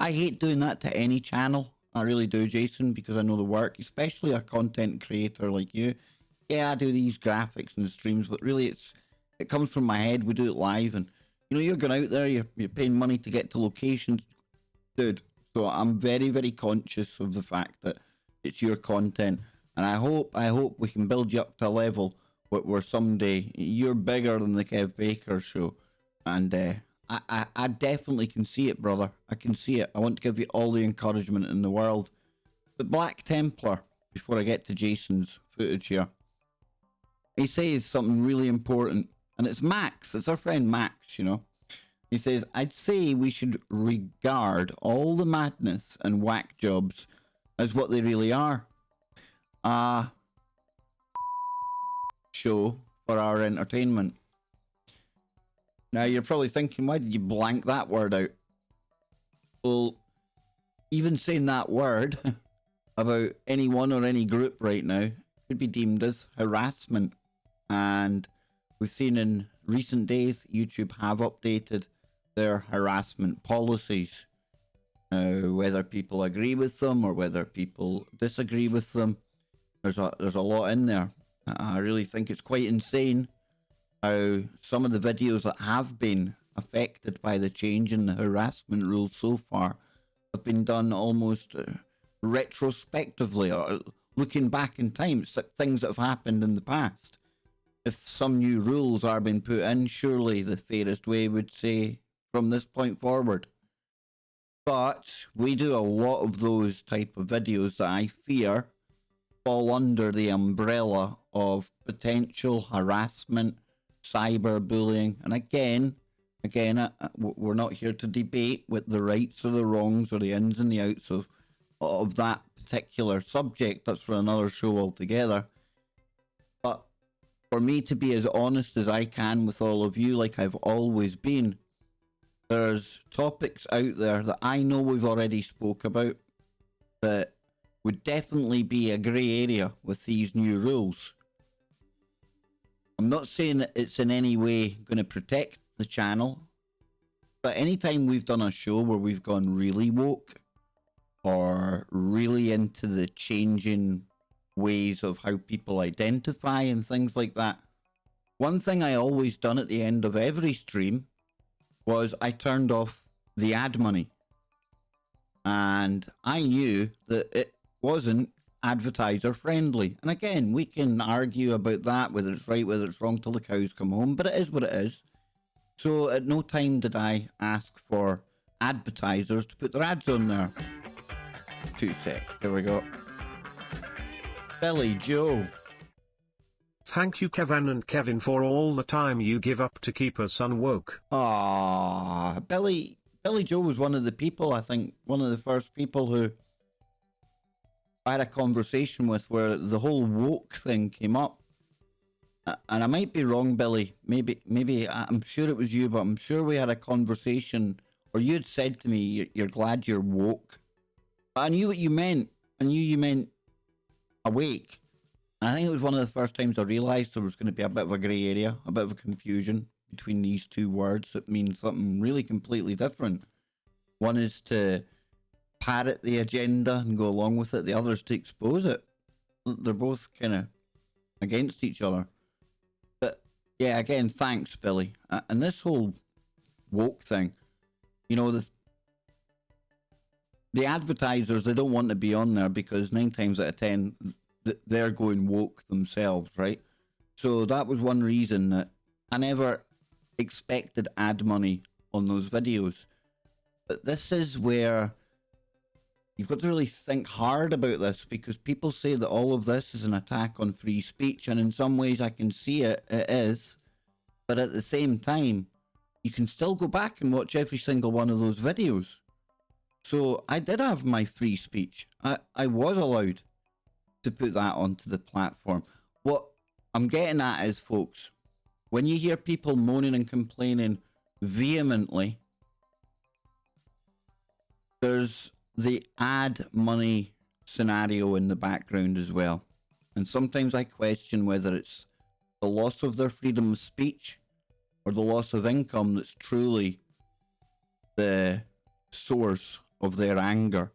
I hate doing that to any channel. I really do, Jason, because I know the work, especially a content creator like you. Yeah, I do these graphics and the streams, but really it comes from my head. We do it live, and you know, you're going out there, you're paying money to get to locations, dude. So I'm very, very conscious of the fact that it's your content, and I hope we can build you up to a level where someday you're bigger than the Kev Baker show, and I definitely can see it, brother. I can see it. I want to give you all the encouragement in the world. The Black Templar, before I get to Jason's footage here, he says something really important, and it's Max. It's our friend Max, you know. He says, I'd say we should regard all the madness and whack jobs as what they really are. A show for our entertainment. Now, you're probably thinking, why did you blank that word out? Well, even saying that word about anyone or any group right now could be deemed as harassment. And we've seen in recent days, YouTube have updated their harassment policies. Whether people agree with them or whether people disagree with them, there's a lot in there. I really think it's quite insane how some of the videos that have been affected by the change in the harassment rules so far have been done almost retrospectively, or looking back in time. It's like things that have happened in the past. If some new rules are being put in, surely the fairest way would say from this point forward. But we do a lot of those type of videos that I fear fall under the umbrella of potential harassment, cyberbullying. And again, we're not here to debate with the rights or the wrongs or the ins and the outs of that particular subject. That's for another show altogether. But for me to be as honest as I can with all of you, like I've always been, there's topics out there that I know we've already spoke about that would definitely be a grey area with these new rules. I'm not saying that it's in any way going to protect the channel, but anytime we've done a show where we've gone really woke or really into the changing ways of how people identify and things like that, one thing I always done at the end of every stream was I turned off the ad money. And I knew that it wasn't advertiser friendly. And again, we can argue about that, whether it's right, whether it's wrong, till the cows come home, but it is what it is. So at no time did I ask for advertisers to put their ads on there. 2 sec, there we go. Billy Joe. Thank you, Kevin and Kevin, for all the time you give up to keep us unwoke. Ah, Billy Joe was one of the people, I think, one of the first people who I had a conversation with where the whole woke thing came up. And I might be wrong, Billy. Maybe I'm sure it was you, but I'm sure we had a conversation, or you had said to me, you're glad you're woke. But I knew what you meant. I knew you meant awake. And I think it was one of the first times I realised there was going to be a bit of a grey area, a bit of a confusion between these two words that mean something really completely different. One is to parrot the agenda and go along with it. The other is to expose it. They're both kind of against each other. But yeah, again, thanks, Billy. And this whole woke thing, you know, the advertisers, they don't want to be on there because 9 times out of 10, they're going woke themselves, right? So that was one reason that I never expected ad money on those videos. But this is where you've got to really think hard about this, because people say that all of this is an attack on free speech, and in some ways I can see it is. But at the same time, you can still go back and watch every single one of those videos. So I did have my free speech. I was allowed to put that onto the platform. What I'm getting at is, folks, when you hear people moaning and complaining vehemently, there's the ad money scenario in the background as well. And sometimes I question whether it's the loss of their freedom of speech or the loss of income that's truly the source of their anger,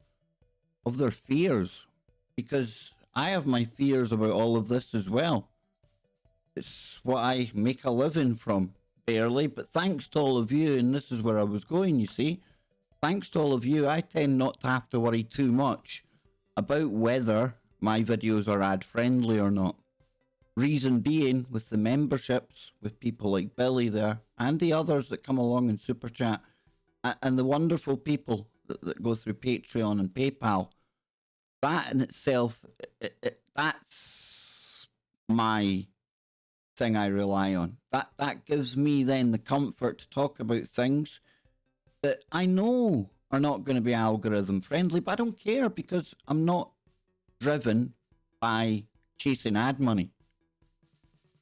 of their fears. Because I have my fears about all of this as well. It's what I make a living from, barely, but thanks to all of you, and this is where I was going, you see, thanks to all of you, I tend not to have to worry too much about whether my videos are ad-friendly or not. Reason being, with the memberships, with people like Billy there, and the others that come along in Super Chat, and the wonderful people that go through Patreon and PayPal, that in itself, that's my thing I rely on. That gives me then the comfort to talk about things that I know are not going to be algorithm friendly, but I don't care because I'm not driven by chasing ad money.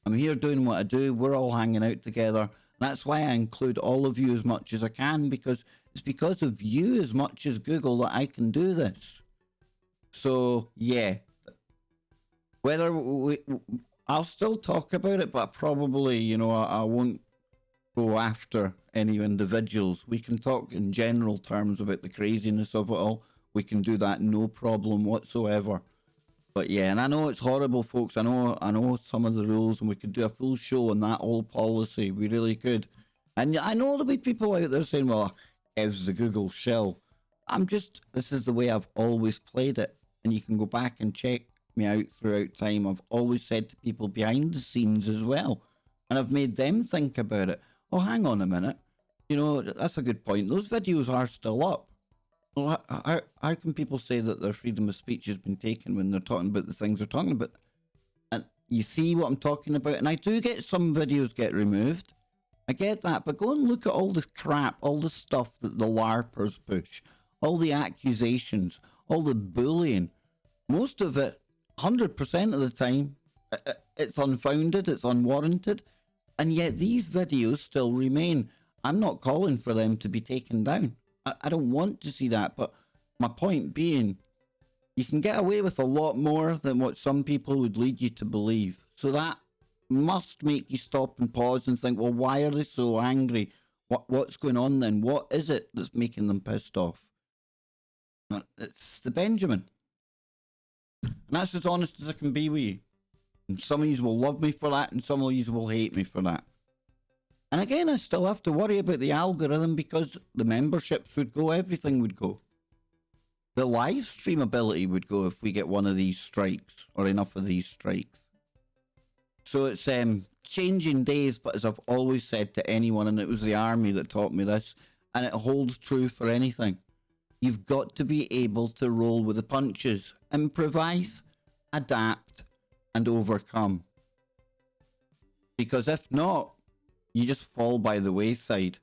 I'm here doing what I do. We're all hanging out together. That's why I include all of you as much as I can, because it's because of you as much as Google that I can do this. So, yeah. Whether I'll still talk about it, but probably, you know, I won't go after any individuals. We can talk in general terms about the craziness of it all. We can do that no problem whatsoever. But yeah, and I know it's horrible, folks. I know some of the rules, and we could do a full show on that whole policy. We really could. And I know there'll be people out there saying, well, Kev's the Google shell. This is the way I've always played it. And you can go back and check me out throughout time. I've always said to people behind the scenes as well. And I've made them think about it. Oh, hang on a minute. You know, that's a good point. Those videos are still up. Well, how can people say that their freedom of speech has been taken when they're talking about the things they're talking about? And you see what I'm talking about? And I do get some videos get removed. I get that. But go and look at all the crap, all the stuff that the LARPers push, all the accusations, all the bullying. Most of it, 100% of the time, it's unfounded, it's unwarranted. And yet these videos still remain. I'm not calling for them to be taken down. I don't want to see that, but my point being, you can get away with a lot more than what some people would lead you to believe. So that must make you stop and pause and think, well, why are they so angry? What's going on then? What is it that's making them pissed off? It's the Benjamin. And that's as honest as I can be with you. And some of you will love me for that, and some of you will hate me for that. And again, I still have to worry about the algorithm because the memberships would go, everything would go. The live stream ability would go if we get one of these strikes or enough of these strikes. So it's changing days, but as I've always said to anyone, and it was the army that taught me this, and it holds true for anything. You've got to be able to roll with the punches, improvise, adapt, and overcome. Because if not, you just fall by the wayside.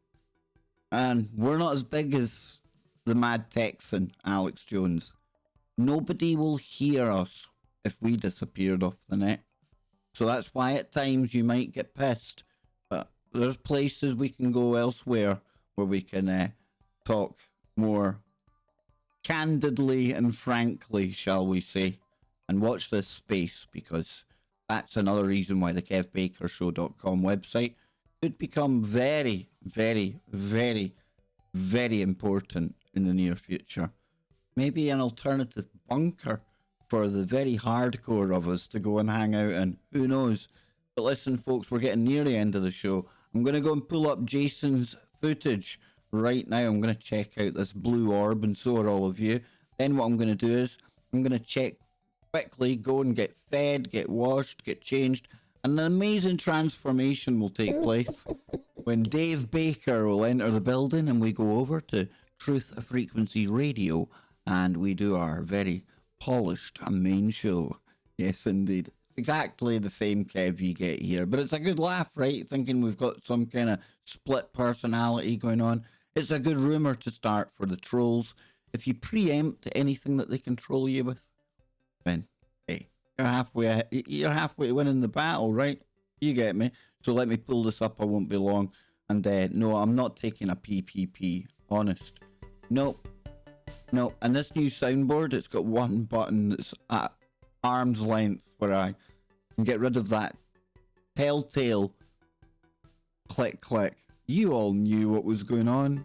And we're not as big as the Mad Texan, Alex Jones. Nobody will hear us if we disappeared off the net. So that's why at times you might get pissed. But there's places we can go elsewhere where we can talk more candidly and frankly, shall we say. And watch this space, because that's another reason why the KevBakerShow.com website could become very, very, very, very important in the near future. Maybe an alternative bunker for the very hardcore of us to go and hang out in. Who knows? But listen, folks, we're getting near the end of the show. I'm going to go and pull up Jason's footage right now. I'm going to check out this blue orb, and so are all of you. Then what I'm going to do is I'm going to check quickly, go and get fed, get washed, get changed. And an amazing transformation will take place when Dave Baker will enter the building and we go over to Truth Frequency Radio and we do our very polished main show. Yes, indeed. Exactly the same Kev you get here. But it's a good laugh, right? Thinking we've got some kind of split personality going on. It's a good rumour to start for the trolls. if you preempt anything that they control you with, then hey, you're halfway to winning the battle, right? You get me? So let me pull this up. I won't be long. And no, I'm not taking a PPP. Honest. Nope. Nope. And this new soundboard, it's got one button that's at arm's length where I can get rid of that telltale click click. You all knew what was going on.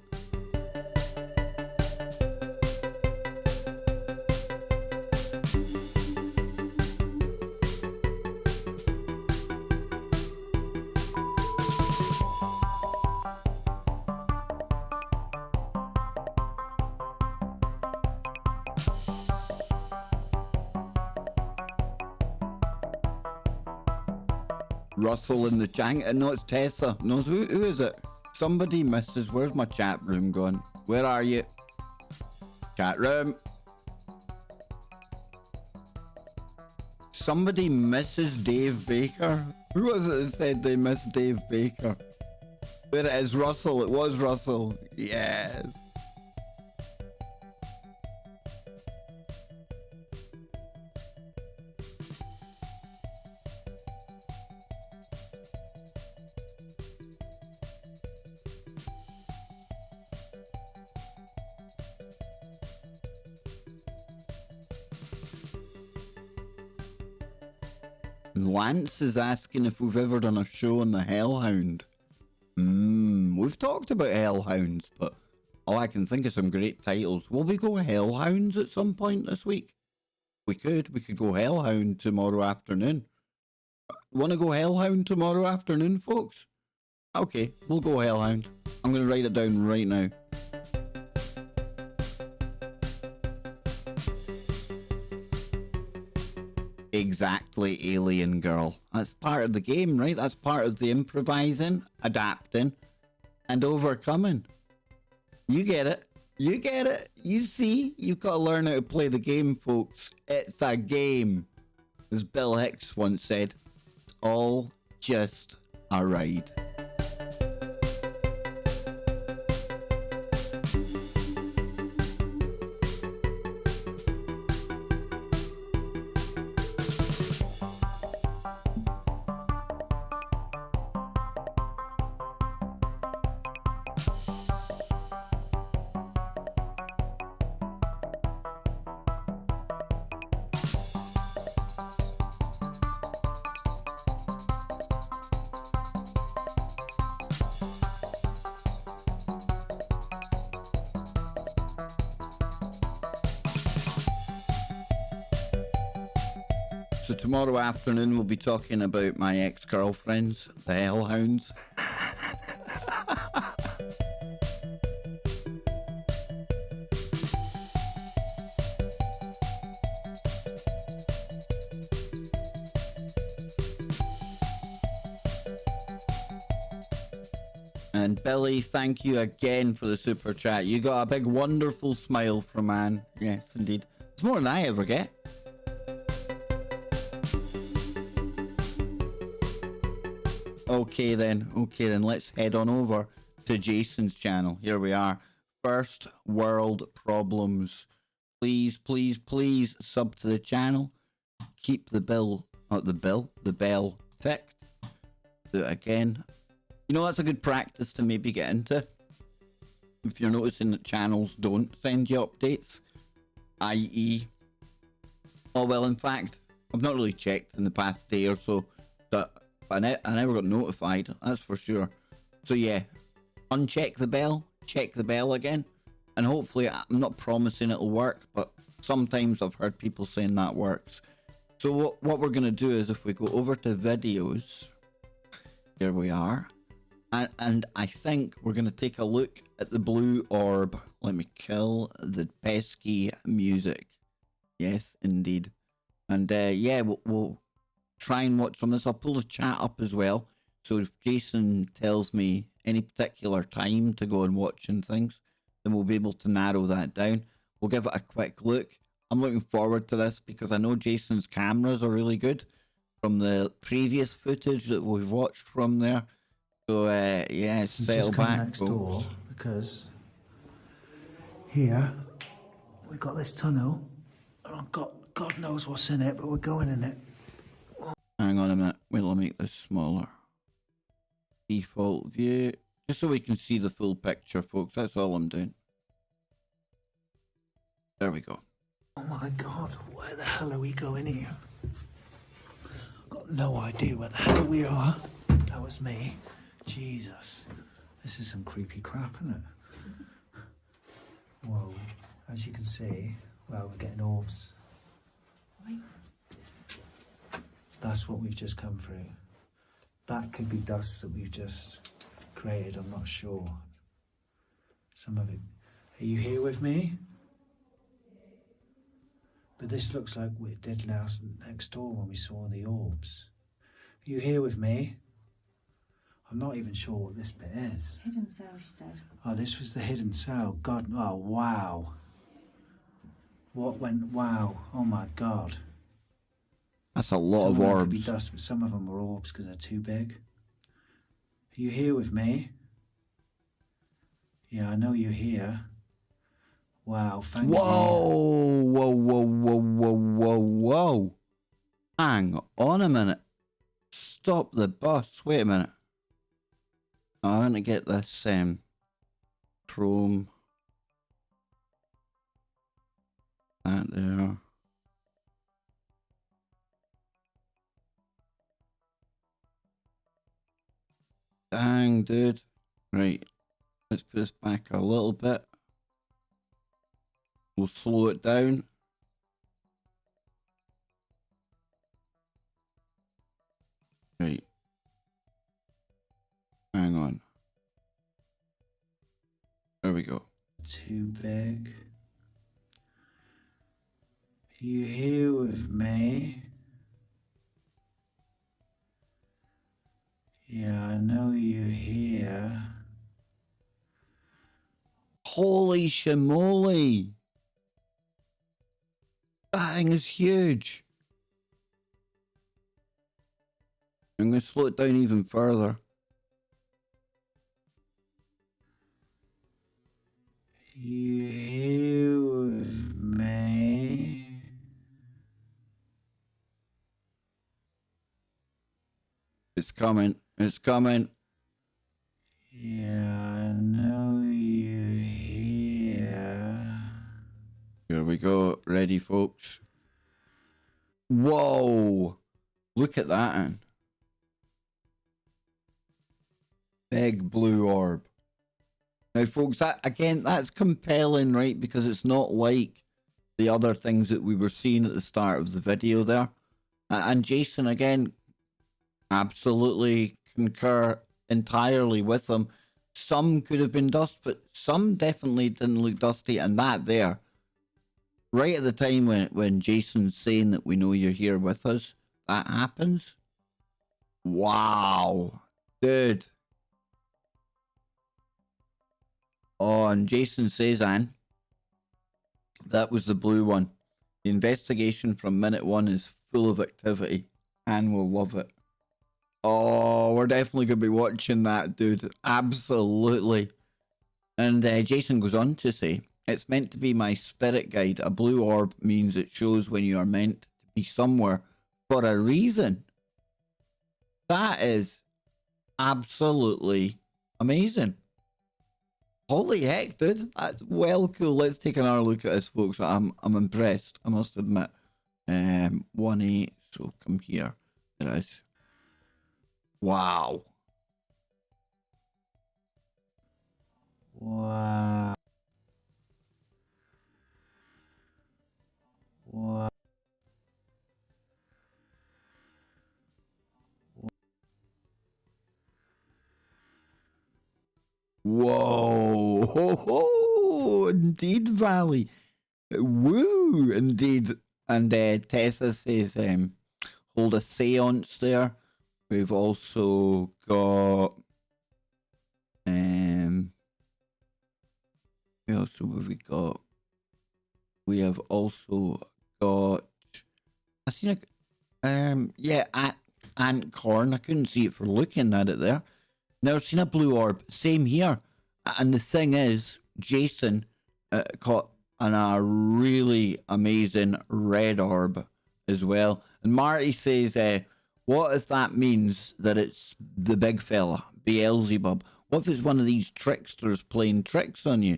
Russell in the chat. No, it's Tessa. No, who is it? Somebody misses. Where's my chat room gone? Where are you? Chat room. Somebody misses Dave Baker. Who was it that said they missed Dave Baker? There it is, Russell. It was Russell. Yes. Lance is asking if we've ever done a show on the Hellhound. We've talked about Hellhounds, but I can think of some great titles. Will we go Hellhounds at some point this week? We could go Hellhound tomorrow afternoon. Want to go Hellhound tomorrow afternoon, folks? Okay, we'll go Hellhound. I'm going to write it down right now. Exactly, alien girl. That's part of the game, right? That's part of the improvising, adapting, and overcoming. You get it. You get it. You see, you've got to learn how to play the game, folks. It's a game. As Bill Hicks once said, it's all just a ride. So tomorrow afternoon we'll be talking about my ex-girlfriends, the Hellhounds. And Billy, thank you again for the super chat. You got a big wonderful smile from Anne. Yes, indeed. It's more than I ever get. Okay then, let's head on over to Jason's channel. Here we are. First world problems. Please, please, please sub to the channel. Keep the bell ticked. Do it again. You know, that's a good practice to maybe get into. If you're noticing that channels don't send you updates, i.e. Oh, well, in fact, I've not really checked in the past day or so, but I never got notified, that's for sure. So yeah, uncheck the bell, check the bell again, and hopefully, I'm not promising it'll work, but sometimes I've heard people saying that works. So what we're going to do is if we go over to videos, here we are, and I think we're going to take a look at the blue orb. Let me kill the pesky music. Yes, indeed. And yeah, we'll try and watch some of this. I'll pull the chat up as well. So if Jason tells me any particular time to go and watching things, then we'll be able to narrow that down. We'll give it a quick look. I'm looking forward to this because I know Jason's cameras are really good from the previous footage that we've watched from there. So yeah, settle back, next folks. door because here We've got this tunnel, and God knows what's in it, but we're going in it. Hang on a minute. Wait, I'll make this smaller. Default view. Just so we can see the full picture, folks. That's all I'm doing. There we go. Oh my God, where the hell are we going here? Got no idea where the hell we are. That was me. Jesus. This is some creepy crap, isn't it? Whoa. As you can see, well, we're getting orbs. That's what we've just come through. That could be dust that we've just created, I'm not sure. Some of it. Are you here with me? But this looks like what it did next door when we saw the orbs. Are you here with me? I'm not even sure what this bit is. Hidden cell, she said. Oh, this was the hidden cell. God, oh, wow. What went, wow, oh my God. That's a lot of Some them could orbs. be dust, but some of them were orbs because they're too big. Are you here with me? Yeah, I know you're here. Wow, thank you. Whoa, whoa, whoa, whoa, whoa, whoa, whoa. Hang on a minute. Stop the bus. Wait a minute. I want to get this Chrome. That there. Dang, dude. Right. Let's put this back a little bit. We'll slow it down. Right. Hang on. There we go. Too big. Are you here with me? Yeah, I know you're here. Holy shimoly! That thing is huge. I'm going to slow it down even further. You here with me? It's coming. It's coming. Yeah, I know you're here. Here we go. Ready, folks. Whoa! Look at that, man. Big blue orb. Now, folks, that again, that's compelling, right? Because it's not like the other things that we were seeing at the start of the video there. And Jason, again, absolutely concur entirely with them. Some could have been dust, but some definitely didn't look dusty. And that there, right at the time when Jason's saying that we know you're here with us, that happens. Wow. Dude. Oh, and Jason says, Anne, that was the blue one. The investigation from minute one is full of activity. Anne will love it. Oh, we're definitely going to be watching that, dude. Absolutely. And Jason goes on to say, it's meant to be my spirit guide. A blue orb means it shows when you are meant to be somewhere for a reason. That is absolutely amazing. Holy heck, dude. That's well cool. Let's take another look at this, folks. I'm impressed, I must admit. 1A, so come here. There it is. Wow. Wow. Wow. Whoa. Ho, ho. Indeed, Valley. Woo. Indeed. And Tessa says, hold a seance there. We've also got, who else have we got? We have also got, I seen a, yeah, ant corn. I couldn't see it for looking at it there. Never seen a blue orb. Same here. And the thing is, Jason caught and a really amazing red orb as well. And Marty says, what if that means that it's the big fella, Beelzebub? What if it's one of these tricksters playing tricks on you?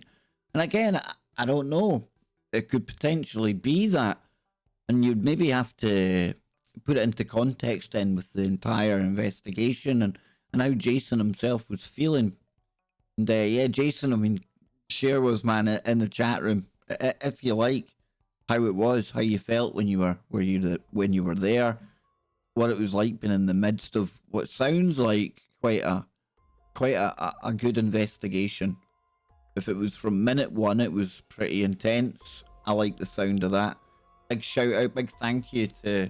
And again, I don't know. It could potentially be that. And you'd maybe have to put it into context then with the entire investigation and how Jason himself was feeling. And yeah, Jason, I mean, share with us, man, in the chat room, if you like, how it was, how you felt when you were there, what it was like being in the midst of what sounds like quite a good investigation. If it was from minute one, it was pretty intense. I like the sound of that. Big shout out, big thank you to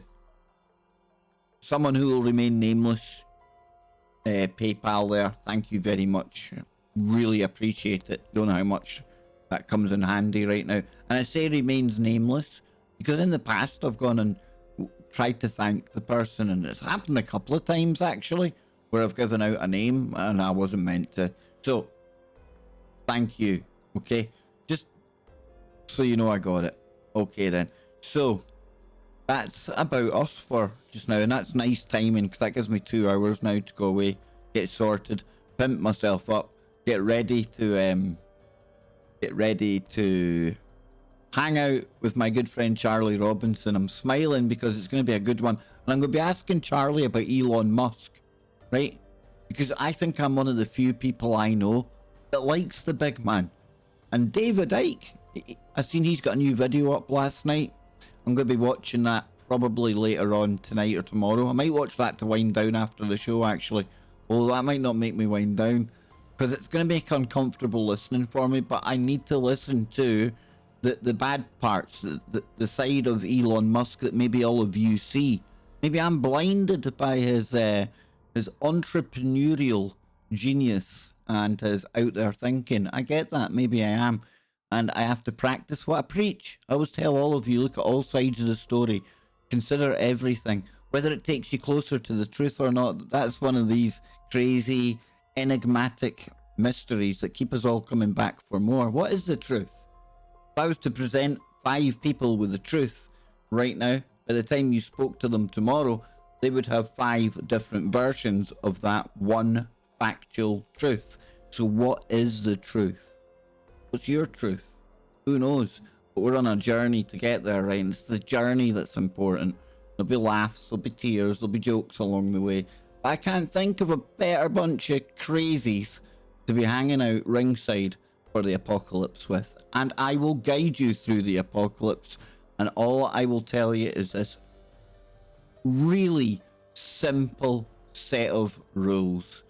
someone who will remain nameless. PayPal there. Thank you very much. Really appreciate it. Don't know how much that comes in handy right now. And I say remains nameless because in the past I've gone and tried to thank the person, and it's happened a couple of times actually where I've given out a name and I wasn't meant to. So thank you. Okay, just so you know I got it. Okay then. So that's about us for just now, and that's nice timing because that gives me 2 hours now to go away, get sorted, pimp myself up, get ready to hang out with my good friend Charlie Robinson. I'm smiling because it's going to be a good one, and I'm going to be asking Charlie about Elon Musk, right? Because I think I'm one of the few people I know that likes the big man. And David Icke, I seen he's got a new video up last night. I'm going to be watching that probably later on tonight or tomorrow. I might watch that to wind down after the show actually, although that might not make me wind down because it's going to make uncomfortable listening for me. But I need to listen to the bad parts, the side of Elon Musk that maybe all of you see. Maybe I'm blinded by his entrepreneurial genius and his out there thinking. I get that, maybe I am, and I have to practice what I preach. I always tell all of you, look at all sides of the story, consider everything, whether it takes you closer to the truth or not. That's one of these crazy enigmatic mysteries that keep us all coming back for more. What is the truth? If I was to present 5 people with the truth right now, by the time you spoke to them tomorrow, they would have 5 different versions of that one factual truth. So what is the truth? What's your truth? Who knows? But we're on a journey to get there, right? And it's the journey that's important. There'll be laughs, there'll be tears, there'll be jokes along the way. But I can't think of a better bunch of crazies to be hanging out ringside for the apocalypse with. And I will guide you through the apocalypse. And all I will tell you is this really simple set of rules.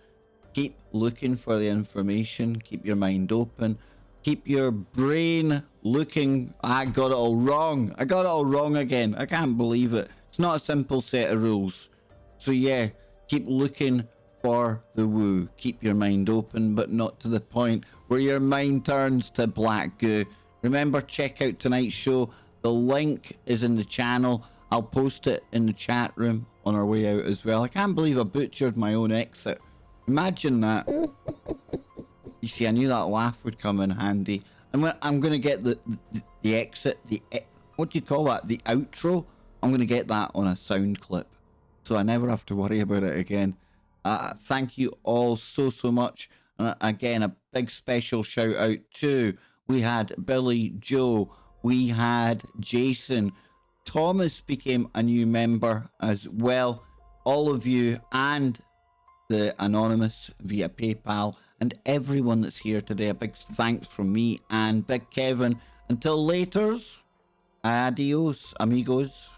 Keep looking for the information, keep your mind open, keep your brain looking. I got it all wrong again. I can't believe it. It's not a simple set of rules. So yeah, keep looking for the woo. Keep your mind open, but not to the point where your mind turns to black goo. Remember, check out tonight's show. The link is in the channel. I'll post it in the chat room on our way out as well. I can't believe I butchered my own exit. Imagine that. You see, I knew that laugh would come in handy. And I'm going to get the exit, what do you call that? The outro. I'm going to get that on a sound clip, so I never have to worry about it again. Thank you all so much. Again, a big special shout out to, we had Billy Joe, we had Jason, Thomas became a new member as well. All of you and the Anonymous via PayPal and everyone that's here today, a big thanks from me and Big Kevin. Until laters, adios amigos.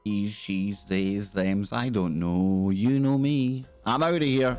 He's, she's, theys, thems, I don't know. You know me. I'm out of here.